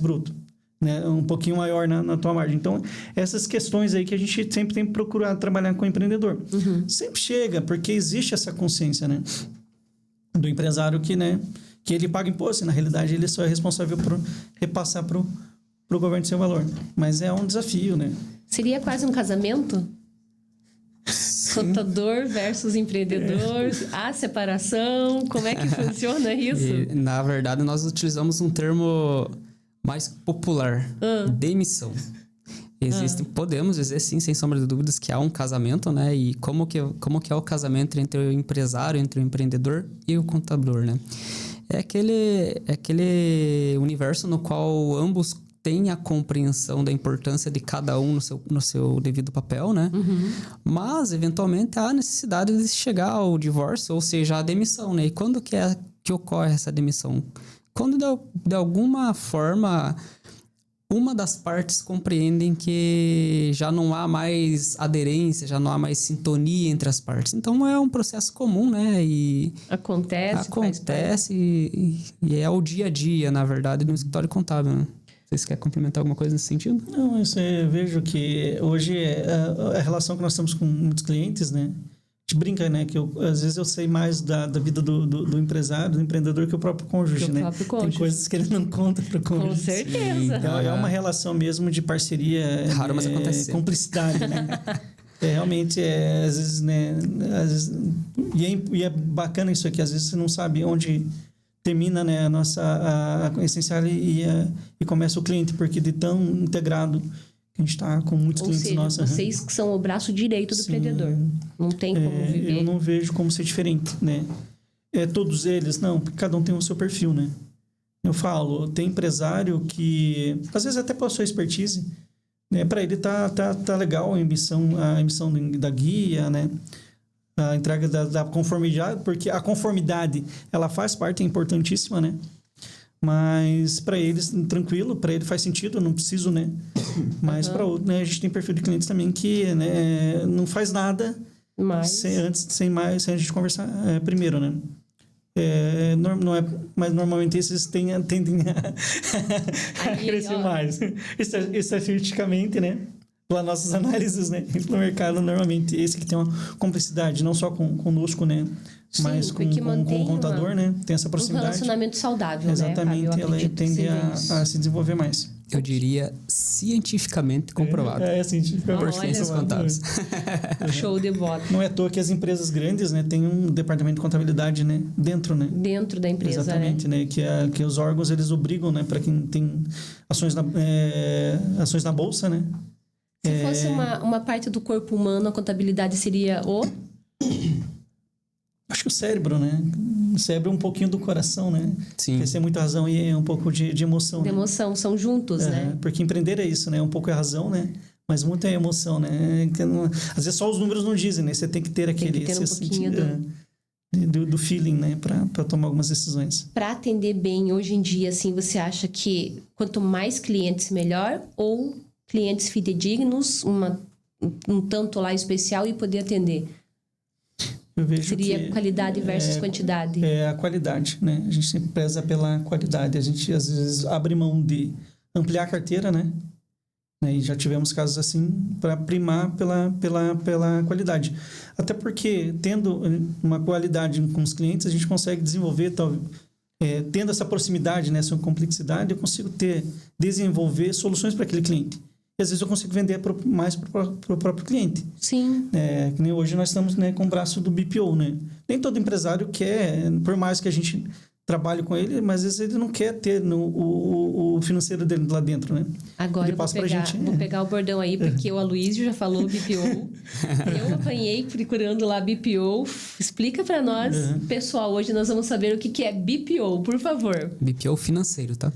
[SPEAKER 3] bruto, né, um pouquinho maior na tua margem. Então, essas questões aí que a gente sempre tem que procurar trabalhar com o empreendedor. Sempre chega, porque existe essa consciência, né, do empresário que ele paga imposto, e na realidade ele só é responsável por repassar para o governo seu valor. Mas é um desafio, né?
[SPEAKER 1] Seria quase um casamento? Contador versus empreendedor, a separação, como é que funciona isso?
[SPEAKER 2] Na verdade, nós utilizamos um termo mais popular, demissão. Podemos dizer, sim, sem sombra de dúvidas, que há um casamento, né? E como que é o casamento entre o empresário, entre o empreendedor e o contador, né? É aquele universo no qual ambos tem a compreensão da importância de cada um no seu devido papel, né? Mas, eventualmente, há necessidade de chegar ao divórcio, ou seja, a demissão, né? E quando que ocorre essa demissão? Quando, de alguma forma, uma das partes compreendem que já não há mais aderência, já não há mais sintonia entre as partes. Então, é um processo comum, né? E acontece e é o dia a dia, na verdade, no escritório contábil, né? Você quer complementar alguma coisa nesse sentido?
[SPEAKER 3] Não, eu vejo que hoje a relação que nós temos com muitos clientes, né? A gente brinca, né? Que às vezes eu sei mais da vida do empresário, do empreendedor, que o próprio cônjuge, né? Tem coisas que ele não conta para o cônjuge.
[SPEAKER 1] Com certeza.
[SPEAKER 2] Sim,
[SPEAKER 3] então, é uma relação mesmo de parceria.
[SPEAKER 2] Raro, mas acontece.
[SPEAKER 3] Cumplicidade, né? Realmente, às vezes, né? E é bacana isso aqui. Às vezes você não sabe onde termina, né, a essencial e começa o cliente, porque de tão integrado que a gente está com muitos clientes nossos.
[SPEAKER 1] Vocês que são o braço direito do empreendedor. Não tem como viver.
[SPEAKER 3] Eu não vejo como ser diferente, né? Todos eles, não, porque cada um tem o seu perfil, né? Eu falo, tem empresário que, às vezes até pela sua expertise, né, para ele tá legal a emissão da guia, né? a entrega da conformidade, porque a conformidade, ela faz parte, é importantíssima, né? Mas para eles, tranquilo, para ele faz sentido, eu não preciso, né? Mas para outro, né? A gente tem perfil de clientes também que, né, não faz nada sem a gente conversar primeiro, né? Não é, mas normalmente esses tendem a crescer mais. Estatisticamente, né? Pelas nossas análises, né? No mercado, normalmente, esse que tem uma complexidade, não só conosco, né?
[SPEAKER 1] Sim,
[SPEAKER 3] mas com o contador, né? Tem essa proximidade.
[SPEAKER 1] Um relacionamento saudável,
[SPEAKER 3] exatamente,
[SPEAKER 1] né?
[SPEAKER 3] ela tende a se desenvolver mais.
[SPEAKER 2] Eu diria cientificamente comprovado.
[SPEAKER 3] Cientificamente
[SPEAKER 2] por ciências contábeis.
[SPEAKER 1] Show de bola.
[SPEAKER 3] Não é à toa que as empresas grandes, né, têm um departamento de contabilidade, né, dentro, né?
[SPEAKER 1] Dentro da empresa,
[SPEAKER 3] exatamente, né? Que os órgãos, eles obrigam, né, para quem tem ações na bolsa, né?
[SPEAKER 1] Se fosse uma parte do corpo humano, a contabilidade seria
[SPEAKER 3] Acho que o cérebro, né? O cérebro é um pouquinho do coração, né?
[SPEAKER 2] Sim.
[SPEAKER 3] Porque se é muita razão e é um pouco de emoção.
[SPEAKER 1] De emoção, são juntos, né?
[SPEAKER 3] Porque empreender é isso, né? Um pouco é razão, né? Mas muito é emoção, né? Às vezes só os números não dizem, né? Você tem que ter aquele...
[SPEAKER 1] Tem que ter um pouquinho
[SPEAKER 3] do feeling, né? Para tomar algumas decisões.
[SPEAKER 1] Para atender bem, hoje em dia, assim, você acha que quanto mais clientes, melhor? Ou clientes fidedignos, um tanto lá especial e poder atender?
[SPEAKER 3] Eu vejo
[SPEAKER 1] seria qualidade versus quantidade?
[SPEAKER 3] É a qualidade, né? A gente sempre preza pela qualidade. A gente, às vezes, abre mão de ampliar a carteira, né? E já tivemos casos assim para primar pela qualidade. Até porque, tendo uma qualidade com os clientes, a gente consegue desenvolver, tendo essa proximidade, né, essa complexidade, eu consigo desenvolver soluções para aquele cliente. E às vezes eu consigo vender mais para o próprio cliente.
[SPEAKER 1] Sim.
[SPEAKER 3] Que nem hoje nós estamos, né, com o braço do BPO, né? Nem todo empresário quer, por mais que a gente trabalhe com ele, mas às vezes ele não quer ter o financeiro dele lá dentro, né?
[SPEAKER 1] Agora
[SPEAKER 3] ele passa
[SPEAKER 1] vou pegar o bordão aí, porque o Aloysio já falou BPO. Eu apanhei procurando lá BPO. Explica para nós, pessoal, hoje nós vamos saber o que é BPO, por favor.
[SPEAKER 2] BPO financeiro, tá?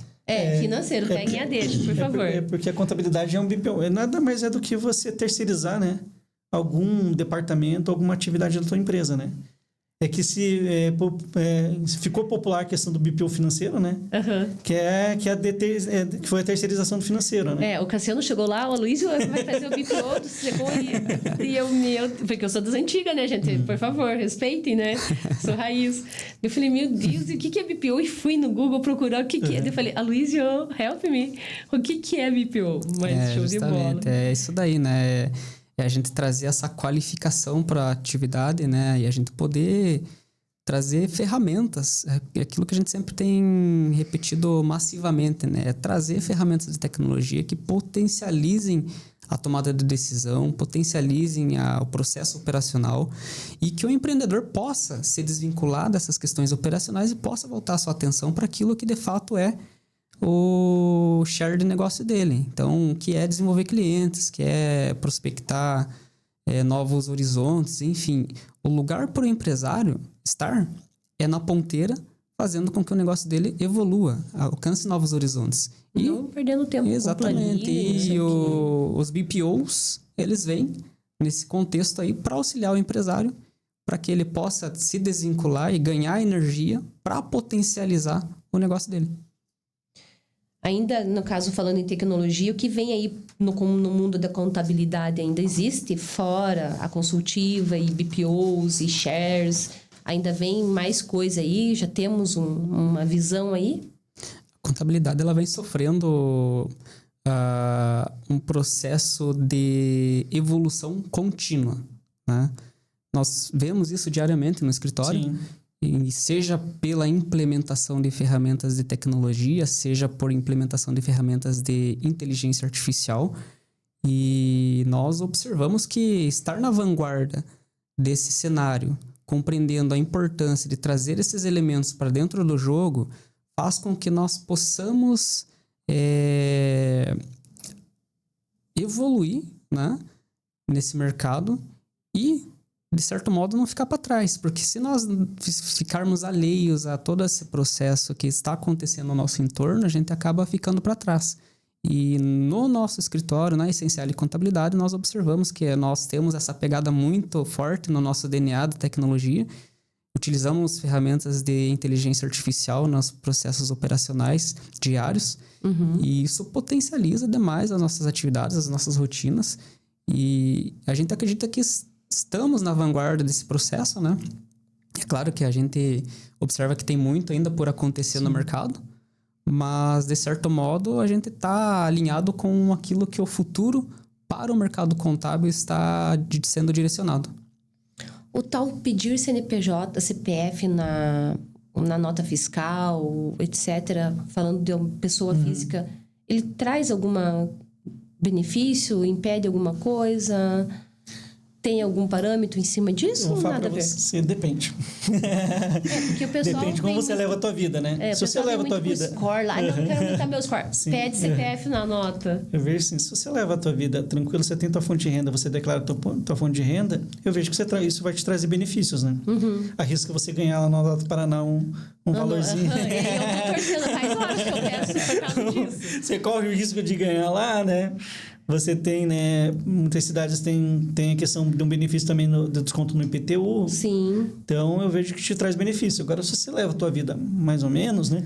[SPEAKER 1] Financeiro, peguem a deixa, por favor.
[SPEAKER 3] Porque a contabilidade é um BPO. Nada mais é do que você terceirizar, né? Algum departamento, alguma atividade da tua empresa, né? É que se ficou popular a questão do BPO financeiro, né? Que foi a terceirização do financeiro, né?
[SPEAKER 1] O Cassiano chegou lá, o Aloysio vai fazer o BPO, chegou e eu, porque eu sou das antigas, né, gente? Por favor, respeitem, né? Sou raiz. Eu falei, meu Deus, o que é BPO? E fui no Google procurar o que é. Eu falei, Aloysio, help me. O que é BPO? Mas show de bola.
[SPEAKER 2] É isso daí, né? É a gente trazer essa qualificação para a atividade, né? E a gente poder trazer ferramentas. É aquilo que a gente sempre tem repetido massivamente, né? É trazer ferramentas de tecnologia que potencializem a tomada de decisão, potencializem o processo operacional e que o empreendedor possa se desvincular dessas questões operacionais e possa voltar a sua atenção para aquilo que de fato é o share de negócio dele. Então, que é desenvolver clientes, que é prospectar novos horizontes, enfim. O lugar para o empresário estar é na ponteira, fazendo com que o negócio dele evolua, alcance novos horizontes.
[SPEAKER 1] Não perdendo tempo.
[SPEAKER 2] Exatamente.
[SPEAKER 1] Com planilha,
[SPEAKER 2] e os BPOs, eles vêm nesse contexto aí para auxiliar o empresário, para que ele possa se desvincular e ganhar energia para potencializar o negócio dele.
[SPEAKER 1] Ainda, no caso, falando em tecnologia, o que vem aí no mundo da contabilidade ainda existe? Fora a consultiva e BPOs e shares, ainda vem mais coisa aí? Já temos uma visão aí?
[SPEAKER 2] A contabilidade, ela vem sofrendo um processo de evolução contínua, né? Nós vemos isso diariamente no escritório.
[SPEAKER 3] Sim.
[SPEAKER 2] E seja pela implementação de ferramentas de tecnologia, seja por implementação de ferramentas de inteligência artificial. E nós observamos que estar na vanguarda desse cenário, compreendendo a importância de trazer esses elementos para dentro do jogo, faz com que nós possamos evoluir, né, nesse mercado e, de certo modo, não ficar para trás. Porque se nós ficarmos alheios a todo esse processo que está acontecendo no nosso entorno, a gente acaba ficando para trás. E no nosso escritório, na Essenciale Contabilidade, nós observamos que nós temos essa pegada muito forte no nosso DNA da tecnologia. Utilizamos ferramentas de inteligência artificial nos processos operacionais diários. E isso potencializa demais as nossas atividades, as nossas rotinas. E a gente acredita que estamos na vanguarda desse processo, né? É claro que a gente observa que tem muito ainda por acontecer no mercado, mas, de certo modo, a gente está alinhado com aquilo que o futuro para o mercado contábil está sendo direcionado.
[SPEAKER 1] O tal pedir CNPJ, CPF na nota fiscal, etc., falando de uma pessoa física, ele traz algum benefício, impede alguma coisa? Tem algum parâmetro em cima disso?
[SPEAKER 3] Eu vou falar
[SPEAKER 1] Nada a
[SPEAKER 3] pra
[SPEAKER 1] ver.
[SPEAKER 3] você, depende.
[SPEAKER 1] Porque o pessoal
[SPEAKER 3] Depende de como você leva a tua vida, né?
[SPEAKER 1] Se você leva a tua vida... score lá, não quero aumentar meu score.
[SPEAKER 3] Sim.
[SPEAKER 1] Pede CPF na nota.
[SPEAKER 3] Eu vejo assim, se você leva a tua vida tranquilo, você tem tua fonte de renda, você declara tua fonte de renda, eu vejo que isso vai te trazer benefícios, né? Arrisca você ganhar lá no Alto do Paraná um valorzinho.
[SPEAKER 1] Eu tô torcendo, faz horas que eu peço por causa disso.
[SPEAKER 3] Você corre o risco de ganhar lá, né? Você tem, né? Muitas cidades têm a questão de um benefício também do desconto no IPTU.
[SPEAKER 1] Sim.
[SPEAKER 3] Então, eu vejo que te traz benefício. Agora, se você leva a tua vida mais ou menos, né?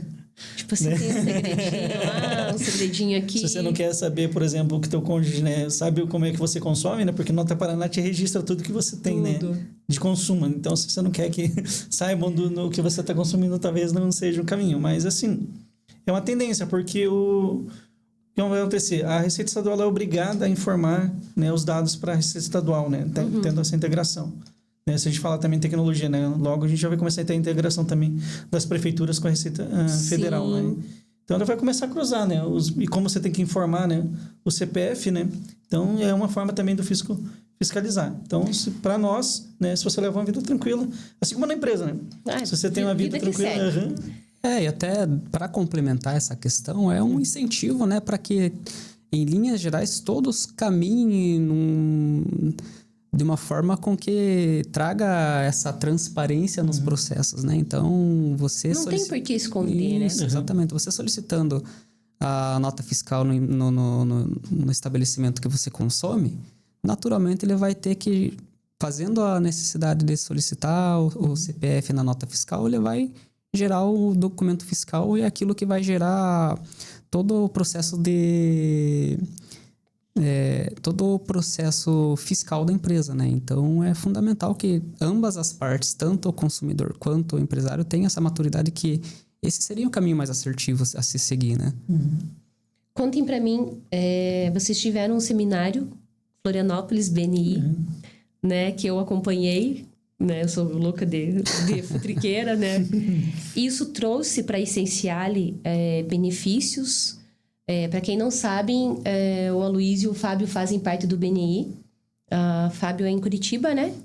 [SPEAKER 1] Tipo, você tem um segredinho lá, um segredinho aqui.
[SPEAKER 3] Se você não quer saber, por exemplo, o que teu cônjuge, né? Sabe como é que você consome, né? Porque Nota Paraná te registra tudo que você tem, né? De consumo. Então, se você não quer que saibam do que você está consumindo, talvez não seja um caminho. Mas, assim, é uma tendência, porque o que vai acontecer? A Receita Estadual é obrigada a informar, né, os dados para a Receita Estadual, né? Tendo essa integração. Né? Se a gente falar também em tecnologia, né? Logo a gente já vai começar a ter a integração também das prefeituras com a Receita Federal, né? Então ela vai começar a cruzar, né? E como você tem que informar, né? O CPF, né? Então é uma forma também do fisco fiscalizar. Então, para nós, né? Se você leva uma vida tranquila, assim como na empresa, né? Se você tem uma vida tranquila...
[SPEAKER 2] E até para complementar essa questão, é um incentivo, né, para que, em linhas gerais, todos caminhem de uma forma com que traga essa transparência nos processos, né? Então, você...
[SPEAKER 1] Não tem por que esconder,
[SPEAKER 2] Isso,
[SPEAKER 1] né?
[SPEAKER 2] Exatamente. Você solicitando a nota fiscal no estabelecimento que você consome, naturalmente ele vai ter que, fazendo a necessidade de solicitar o CPF na nota fiscal, ele vai gerar o documento fiscal e é aquilo que vai gerar todo o processo todo o processo fiscal da empresa, né? Então, é fundamental que ambas as partes, tanto o consumidor quanto o empresário, tenham essa maturidade que esse seria o caminho mais assertivo a se seguir, né?
[SPEAKER 1] Contem para mim, vocês tiveram um seminário, Florianópolis BNI, né? Que eu acompanhei. Né? Eu sou louca de futriqueira, né? Isso trouxe para a Essenciale benefícios. Para quem não sabe, o Aloysio e o Fábio fazem parte do BNI. Fábio é em Curitiba, né?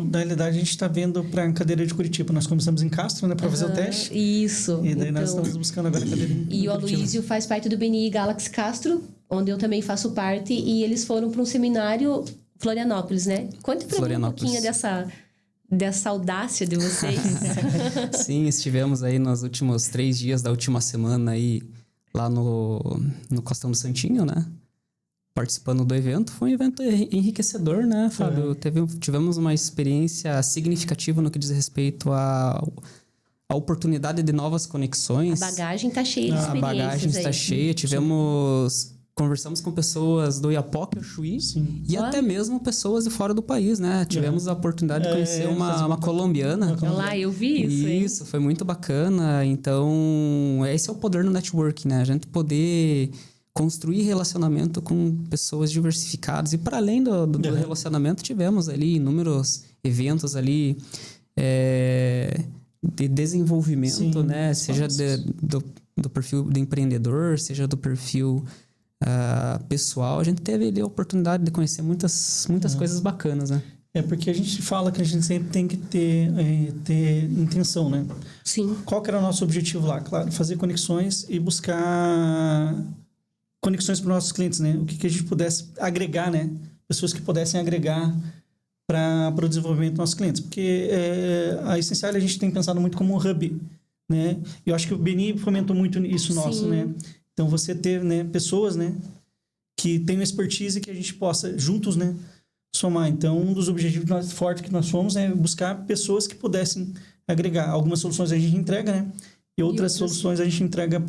[SPEAKER 3] Na realidade, a gente está vendo para a cadeira de Curitiba. Nós começamos em Castro, né? Para fazer o teste.
[SPEAKER 1] Isso.
[SPEAKER 3] E daí nós estamos buscando agora a cadeira em
[SPEAKER 1] E o Aloysio faz parte do BNI Galaxy Castro, onde eu também faço parte. E eles foram para um seminário Florianópolis, né? Conte para mim um pouquinho dessa audácia de vocês.
[SPEAKER 2] Sim, estivemos aí nos últimos 3 dias da última semana aí, lá no Costão do Santinho, né? Participando do evento. Foi um evento enriquecedor, né, Fábio? Tivemos uma experiência significativa no que diz respeito à oportunidade de novas conexões.
[SPEAKER 1] A bagagem está cheia de experiências.
[SPEAKER 2] A bagagem está cheia. Conversamos com pessoas do Iapoque, Chuí, e até mesmo pessoas de fora do país, né? Tivemos a oportunidade de conhecer uma colombiana.
[SPEAKER 1] Lá, eu vi isso.
[SPEAKER 2] Isso, foi muito bacana. Então, esse é o poder no networking, né? A gente poder construir relacionamento com pessoas diversificadas. E para além do relacionamento, tivemos ali inúmeros eventos ali de desenvolvimento, né? Seja do perfil do empreendedor, seja do perfil pessoal. A gente teve ali a oportunidade de conhecer muitas coisas bacanas, né?
[SPEAKER 3] Porque a gente fala que a gente sempre tem que ter intenção, né?
[SPEAKER 1] Sim.
[SPEAKER 3] Qual que era o nosso objetivo lá? Claro, fazer conexões e buscar conexões para os nossos clientes, né? O que a gente pudesse agregar, né? Pessoas que pudessem agregar para o desenvolvimento dos nossos clientes. Porque a Essenciale a gente tem pensado muito como um hub, né? E eu acho que o BNI fomentou muito isso nosso, né? Então, você ter, né, pessoas, né, que tenham expertise que a gente possa, juntos, né, somar. Então, um dos objetivos fortes que nós somos é buscar pessoas que pudessem agregar. Algumas soluções a gente entrega, né? E outras soluções a gente entrega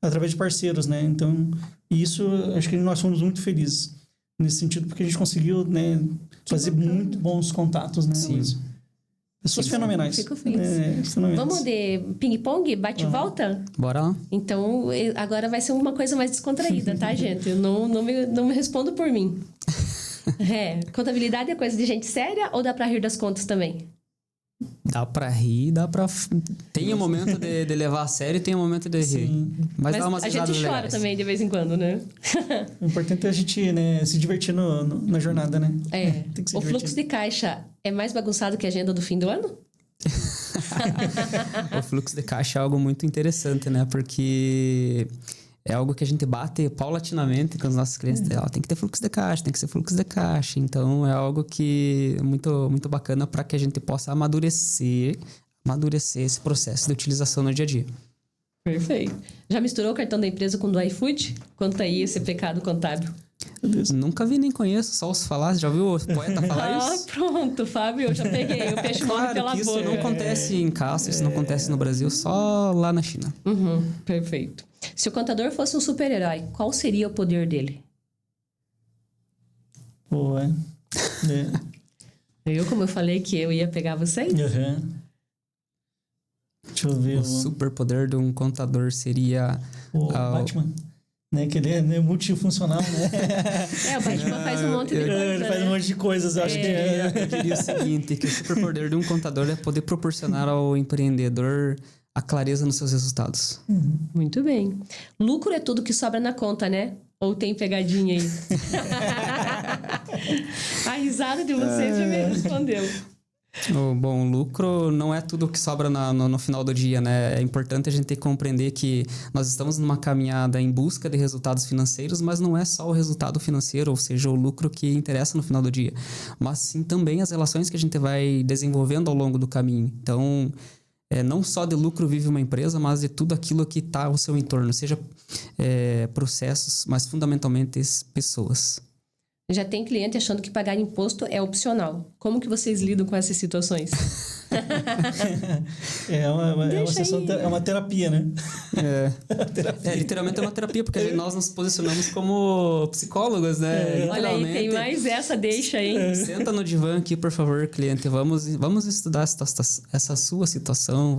[SPEAKER 3] através de parceiros, né? Então, isso, acho que nós fomos muito felizes nesse sentido, porque a gente conseguiu, né, fazer muito bons contatos, né?
[SPEAKER 2] Sim.
[SPEAKER 3] Pessoas fenomenais.
[SPEAKER 1] Fico feliz.
[SPEAKER 3] Fenomenais.
[SPEAKER 1] Vamos de ping-pong, bate e volta?
[SPEAKER 2] Bora lá.
[SPEAKER 1] Então, agora vai ser uma coisa mais descontraída, tá, gente? Eu não me respondo por mim. Contabilidade é coisa de gente séria ou dá pra rir das contas também?
[SPEAKER 2] Dá pra rir, dá pra... Tem um momento de levar a sério e tem um momento de rir. Mas dá umas
[SPEAKER 1] a
[SPEAKER 2] risadas
[SPEAKER 1] gente chora
[SPEAKER 2] legais.
[SPEAKER 1] também de vez em quando, né?
[SPEAKER 3] O importante é a gente, né, se divertir na jornada, né? Tem que se
[SPEAKER 1] O
[SPEAKER 3] divertir.
[SPEAKER 1] fluxo de caixa é mais bagunçado que a agenda do fim do ano?
[SPEAKER 2] O fluxo de caixa é algo muito interessante, né? Porque é algo que a gente bate paulatinamente com os nossos clientes. Tem que ter fluxo de caixa, tem que ser fluxo de caixa. Então, é algo que é muito, muito bacana para que a gente possa amadurecer esse processo de utilização no dia a dia.
[SPEAKER 1] Perfeito. Já misturou o cartão da empresa com o do iFood? Conta aí esse pecado contábil.
[SPEAKER 2] Nunca vi nem conheço, só os falar. Já ouviu o poeta falar isso?
[SPEAKER 1] Pronto, Fábio, eu já peguei. O peixe morre pela
[SPEAKER 2] que isso
[SPEAKER 1] boca.
[SPEAKER 2] não acontece em Castro, isso não acontece no Brasil, só lá na China.
[SPEAKER 1] Perfeito. Se o contador fosse um super-herói, qual seria o poder dele?
[SPEAKER 3] Pô,
[SPEAKER 1] Como eu falei que eu ia pegar vocês?
[SPEAKER 3] Deixa eu ver.
[SPEAKER 2] O superpoder de um contador seria...
[SPEAKER 3] O Batman. Né, que ele é multifuncional, né?
[SPEAKER 1] O Batman faz um monte de coisa,
[SPEAKER 3] Ele faz um monte de coisas, eu acho que...
[SPEAKER 2] Eu diria o seguinte, que o superpoder de um contador é poder proporcionar ao empreendedor a clareza nos seus resultados.
[SPEAKER 1] Muito bem. Lucro é tudo que sobra na conta, né? Ou tem pegadinha aí? A risada de vocês já me respondeu.
[SPEAKER 2] Bom, o lucro não é tudo que sobra no final do dia, né? É importante a gente compreender que nós estamos numa caminhada em busca de resultados financeiros, mas não é só o resultado financeiro, ou seja, o lucro que interessa no final do dia, mas sim também as relações que a gente vai desenvolvendo ao longo do caminho. Então, não só de lucro vive uma empresa, mas de tudo aquilo que está ao seu entorno, seja processos, mas fundamentalmente pessoas.
[SPEAKER 1] Já tem cliente achando que pagar imposto é opcional. Como que vocês lidam com essas situações?
[SPEAKER 3] É uma terapia, né?
[SPEAKER 2] Literalmente é uma terapia, porque nós nos posicionamos como psicólogos, né?
[SPEAKER 1] Olha aí, tem mais essa deixa aí.
[SPEAKER 2] Senta no divã aqui, por favor, cliente. Vamos estudar essa sua situação.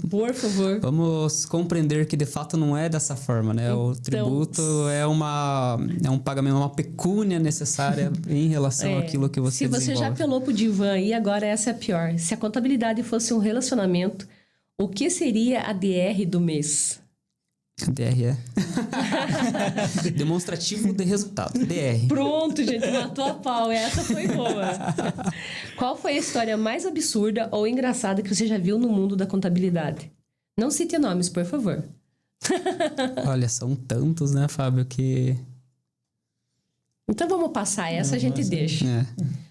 [SPEAKER 1] Por favor.
[SPEAKER 2] Vamos compreender que de fato não é dessa forma, né? O tributo é um pagamento, uma pecúnia necessária em relação àquilo que você desenvolve.
[SPEAKER 1] Se você já apelou pro divã e agora essa é a pior. Se a contabilidade fosse um relacionamento, o que seria a DR do mês?
[SPEAKER 2] A DR é demonstrativo de resultado, DR.
[SPEAKER 1] Pronto, gente, matou a pau. Essa foi boa. Qual foi a história mais absurda ou engraçada que você já viu no mundo da contabilidade? Não cite nomes, por favor.
[SPEAKER 2] Olha, são tantos, né, Fábio, que...
[SPEAKER 1] Então vamos passar essa, a gente deixa.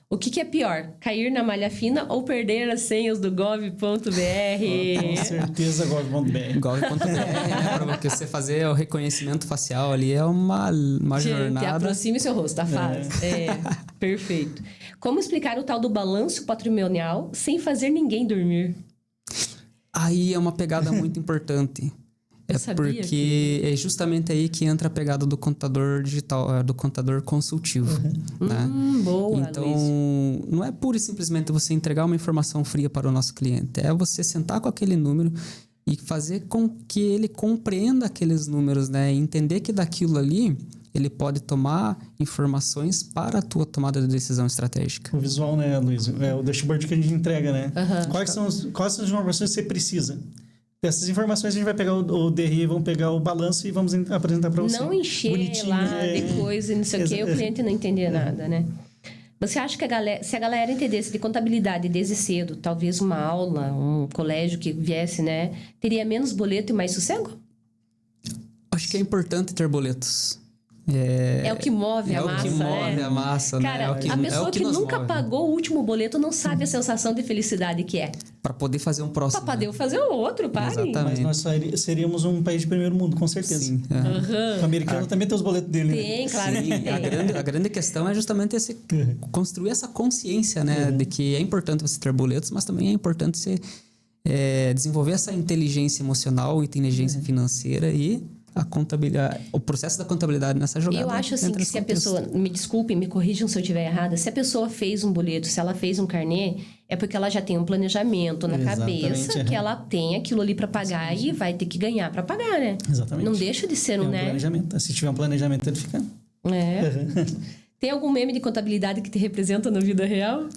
[SPEAKER 1] O que é pior? Cair na malha fina ou perder as senhas do gov.br?
[SPEAKER 3] Com certeza gov.br.
[SPEAKER 2] Gov.br, né? Pra você fazer o reconhecimento facial ali é uma jornada.
[SPEAKER 1] Aproxime seu rosto, tá fácil. Perfeito. Como explicar o tal do balanço patrimonial sem fazer ninguém dormir?
[SPEAKER 2] Aí é uma pegada muito importante. Porque é justamente aí que entra a pegada do contador digital, do contador consultivo. Né?
[SPEAKER 1] Boa,
[SPEAKER 2] então,
[SPEAKER 1] Luiz.
[SPEAKER 2] não é pura e simplesmente você entregar uma informação fria para o nosso cliente. É você sentar com aquele número e fazer com que ele compreenda aqueles números, né? E entender que daquilo ali ele pode tomar informações para a tua tomada de decisão estratégica.
[SPEAKER 3] O visual, né, Luiz? É o dashboard que a gente entrega, né? Quais são as informações que você precisa? Dessas informações a gente vai pegar o DRI, vamos pegar o balanço e vamos apresentar para você.
[SPEAKER 1] Não encher lá de coisa e não sei o quê, o cliente não entender nada, né? Você acha que se a galera entendesse de contabilidade desde cedo, talvez uma aula, um colégio que viesse, né? Teria menos boleto e mais sossego?
[SPEAKER 2] Acho que é importante ter boletos.
[SPEAKER 1] É o que move a massa,
[SPEAKER 2] É o que move
[SPEAKER 1] né?
[SPEAKER 2] a massa, né?
[SPEAKER 1] Cara,
[SPEAKER 2] É o que,
[SPEAKER 1] a pessoa que
[SPEAKER 2] nos
[SPEAKER 1] nunca
[SPEAKER 2] move.
[SPEAKER 1] pagou o último boleto não sabe a sensação de felicidade que é.
[SPEAKER 2] Para poder fazer um próximo.
[SPEAKER 1] Pra poder fazer o outro, pare.
[SPEAKER 2] Exatamente.
[SPEAKER 3] Mas nós seríamos um país de primeiro mundo, com certeza.
[SPEAKER 2] Sim.
[SPEAKER 3] O americano também tem os boletos dele, né?
[SPEAKER 1] Tem, claro que
[SPEAKER 2] Sim,
[SPEAKER 1] tem.
[SPEAKER 2] a grande questão é justamente construir essa consciência, né? De que é importante você ter boletos, mas também é importante você desenvolver essa inteligência emocional, inteligência financeira e a contabilidade, o processo da contabilidade nessa jogada.
[SPEAKER 1] Eu acho assim
[SPEAKER 2] entra
[SPEAKER 1] que
[SPEAKER 2] nesse
[SPEAKER 1] se a
[SPEAKER 2] contexto.
[SPEAKER 1] pessoa, me desculpem, me corrijam se eu estiver errada, se a pessoa fez um boleto, se ela fez um carnê, é porque ela já tem um planejamento na
[SPEAKER 3] Exatamente,
[SPEAKER 1] cabeça, que ela tem aquilo ali para pagar e vai ter que ganhar para pagar, né?
[SPEAKER 3] Exatamente.
[SPEAKER 1] Não deixa de ser
[SPEAKER 3] Tem um
[SPEAKER 1] né?
[SPEAKER 3] planejamento. Se tiver um planejamento, ele fica...
[SPEAKER 1] Tem algum meme de contabilidade que te representa na vida real?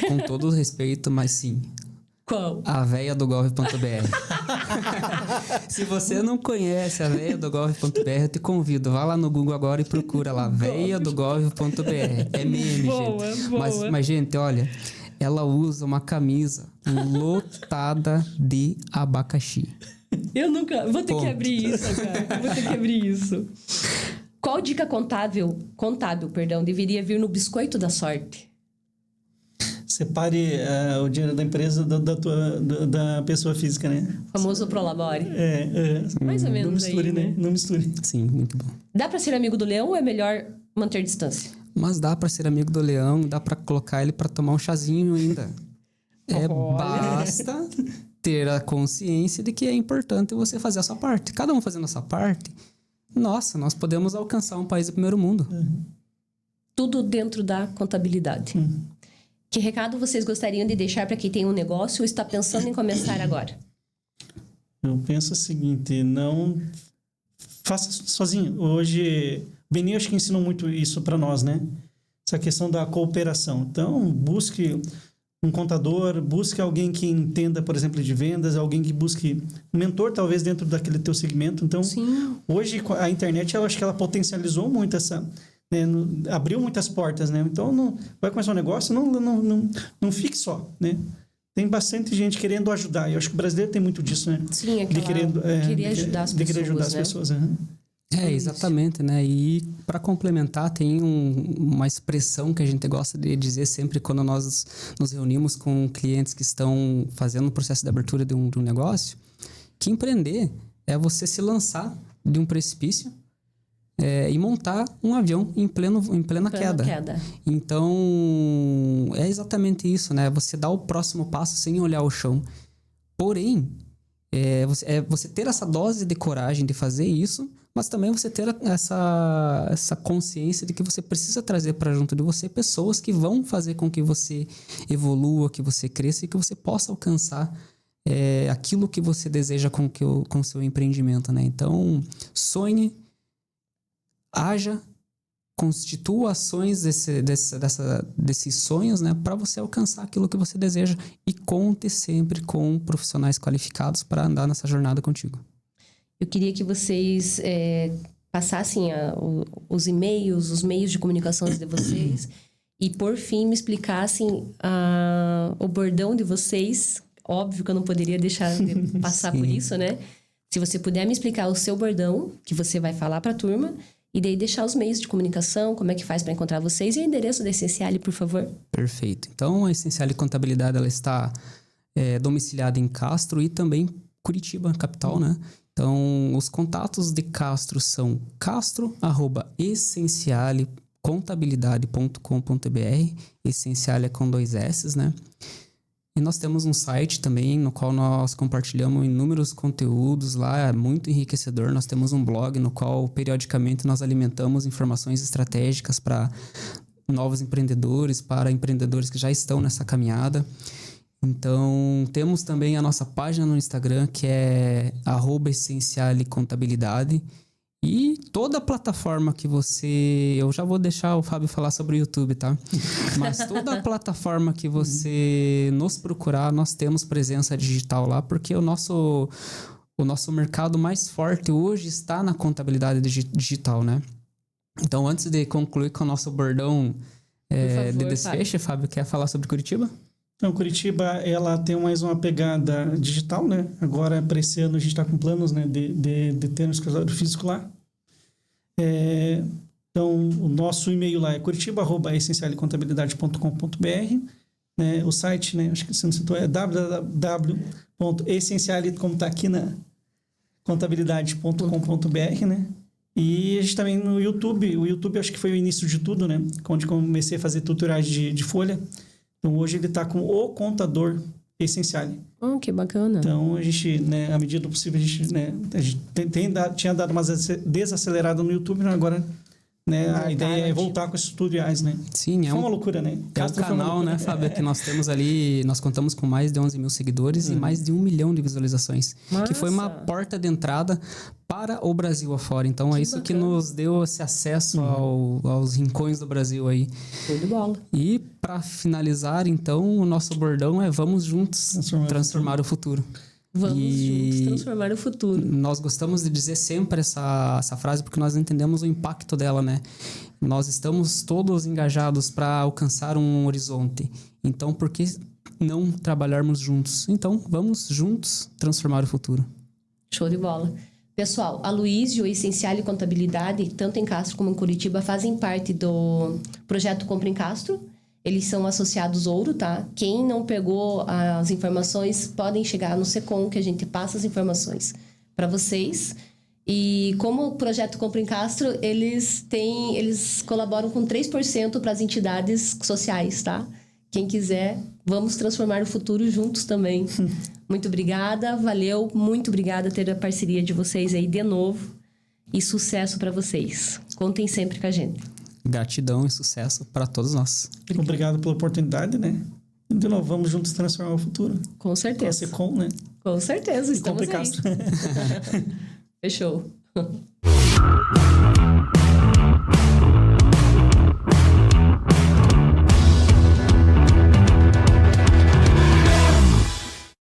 [SPEAKER 2] Com todo o respeito, mas sim.
[SPEAKER 1] Qual?
[SPEAKER 2] A véia do gov.br. Se você não conhece a véia do gov.br, eu te convido. Vá lá no Google agora e procura lá. Véia do gov.br. É meme,
[SPEAKER 1] Boa,
[SPEAKER 2] gente.
[SPEAKER 1] boa.
[SPEAKER 2] Mas, gente, olha. Ela usa uma camisa lotada de abacaxi.
[SPEAKER 1] Eu nunca... Vou ter
[SPEAKER 2] Ponto.
[SPEAKER 1] que abrir isso, cara. Vou ter que abrir isso. Qual dica contábil, deveria vir no biscoito da sorte?
[SPEAKER 3] Separe o dinheiro da empresa da pessoa física, né?
[SPEAKER 1] O famoso Prolabore. Mais ou
[SPEAKER 3] Não
[SPEAKER 1] menos
[SPEAKER 3] misture,
[SPEAKER 1] aí,
[SPEAKER 3] né? Não misture.
[SPEAKER 2] Sim, muito bom.
[SPEAKER 1] Dá pra ser amigo do leão ou é melhor manter distância?
[SPEAKER 2] Mas dá pra ser amigo do leão, dá pra colocar ele pra tomar um chazinho ainda. Basta ter a consciência de que é importante você fazer a sua parte. Cada um fazendo a sua parte, nossa, nós podemos alcançar um país do primeiro mundo.
[SPEAKER 1] Tudo dentro da contabilidade. Que recado vocês gostariam de deixar para quem tem um negócio ou está pensando em começar agora?
[SPEAKER 3] Eu penso o seguinte, não faça sozinho. Hoje, Beninho acho que ensinou muito isso para nós, né? Essa questão da cooperação. Então, busque um contador, busque alguém que entenda, por exemplo, de vendas, alguém que busque um mentor, talvez, dentro daquele teu segmento. Então, hoje, a internet, eu acho que ela potencializou muito essa... Né, abriu muitas portas, né? Então, vai começar um negócio, não fique só, né? Tem bastante gente querendo ajudar. Eu acho que o brasileiro tem muito disso, né?
[SPEAKER 1] Sim, querer ajudar as pessoas,
[SPEAKER 3] de querer ajudar as pessoas, né?
[SPEAKER 2] Exatamente, né? E para complementar, tem uma expressão que a gente gosta de dizer sempre quando nós nos reunimos com clientes que estão fazendo o processo de abertura de um negócio, que empreender é você se lançar de um precipício e montar um avião em plena queda. Então, é exatamente isso, né? Você dá o próximo passo sem olhar o chão. Porém, você ter essa dose de coragem de fazer isso, mas também você ter essa consciência de que você precisa trazer para junto de você pessoas que vão fazer com que você evolua, que você cresça e que você possa alcançar aquilo que você deseja com o seu empreendimento, né? Então, sonhe, haja, constitua ações desses sonhos, né, para você alcançar aquilo que você deseja e conte sempre com profissionais qualificados para andar nessa jornada contigo.
[SPEAKER 1] Eu queria que vocês passassem os e-mails, os meios de comunicação de vocês e, por fim, me explicassem o bordão de vocês. Óbvio que eu não poderia deixar de passar por isso, né? Se você puder me explicar o seu bordão, que você vai falar para a turma, e daí deixar os meios de comunicação, como é que faz para encontrar vocês e o endereço da Essenciale, por favor.
[SPEAKER 2] Perfeito. Então, a Essenciale Contabilidade, ela está domiciliada em Castro e também Curitiba, capital, né? Então, os contatos de Castro são castro@essencialecontabilidade.com.br. Essenciale é com 2 S's, né? E nós temos um site também no qual nós compartilhamos inúmeros conteúdos lá, é muito enriquecedor. Nós temos um blog no qual periodicamente nós alimentamos informações estratégicas para novos empreendedores, para empreendedores que já estão nessa caminhada. Então, temos também a nossa página no Instagram, que é @essencialecontabilidade. E toda a plataforma que você... Eu já vou deixar o Fábio falar sobre o YouTube, tá? Mas toda a plataforma que você nos procurar, nós temos presença digital lá, porque o nosso mercado mais forte hoje está na contabilidade digital, né? Então, antes de concluir com o nosso bordão de desfecho, Fábio, quer falar sobre Curitiba?
[SPEAKER 3] Então, Curitiba, ela tem mais uma pegada digital, né? Agora, para esse ano, a gente está com planos, né, de ter um escritório físico lá. Então, o nosso e-mail lá é curitiba@essencialecontabilidade.com.br, né? O site, né, acho que você não citou, é www.essenciale, como está aqui na contabilidade.com.br, né? E a gente também no YouTube. O YouTube acho que foi o início de tudo, né? Onde comecei a fazer tutoriais de folha. Então, hoje ele está com o Contador Essenciale.
[SPEAKER 1] Que bacana.
[SPEAKER 3] Então, a gente, né, à medida do possível, a gente tinha dado uma desacelerada no YouTube, mas agora, né, a ideia é voltar com esses tutoriais, né?
[SPEAKER 2] Sim,
[SPEAKER 3] foi uma loucura, né?
[SPEAKER 2] É um canal, né, Fábio, que nós temos ali, nós contamos com mais de 11 mil seguidores e mais de 1 milhão de visualizações.
[SPEAKER 1] Massa.
[SPEAKER 2] Que foi uma porta de entrada para o Brasil afora. Então, é isso
[SPEAKER 1] bacana.
[SPEAKER 2] que nos deu esse acesso aos rincões do Brasil aí.
[SPEAKER 1] Show de bola.
[SPEAKER 2] E, para finalizar, então, o nosso bordão é vamos juntos transformar o futuro.
[SPEAKER 1] Vamos juntos transformar o futuro.
[SPEAKER 2] Nós gostamos de dizer sempre essa frase porque nós entendemos o impacto dela, né? Nós estamos todos engajados para alcançar um horizonte. Então, por que não trabalharmos juntos? Então, vamos juntos transformar o futuro.
[SPEAKER 1] Show de bola. Pessoal, a Luísio e Essenciale Contabilidade, tanto em Castro como em Curitiba, fazem parte do projeto Compra em Castro. Eles são associados ouro, tá? Quem não pegou as informações, podem chegar no SECOM, que a gente passa as informações para vocês. E como o projeto Compra em Castro, eles colaboram com 3% para as entidades sociais, tá? Quem quiser, vamos transformar o futuro juntos também. Muito obrigada, valeu, muito obrigada ter a parceria de vocês aí de novo. E sucesso para vocês. Contem sempre com a gente.
[SPEAKER 2] Gratidão e sucesso para todos nós.
[SPEAKER 3] Obrigado pela oportunidade, né? E de novo, vamos juntos transformar o futuro.
[SPEAKER 1] Com certeza.
[SPEAKER 3] Para ser né?
[SPEAKER 1] Com certeza, estamos aí.
[SPEAKER 3] Castro.
[SPEAKER 1] Fechou.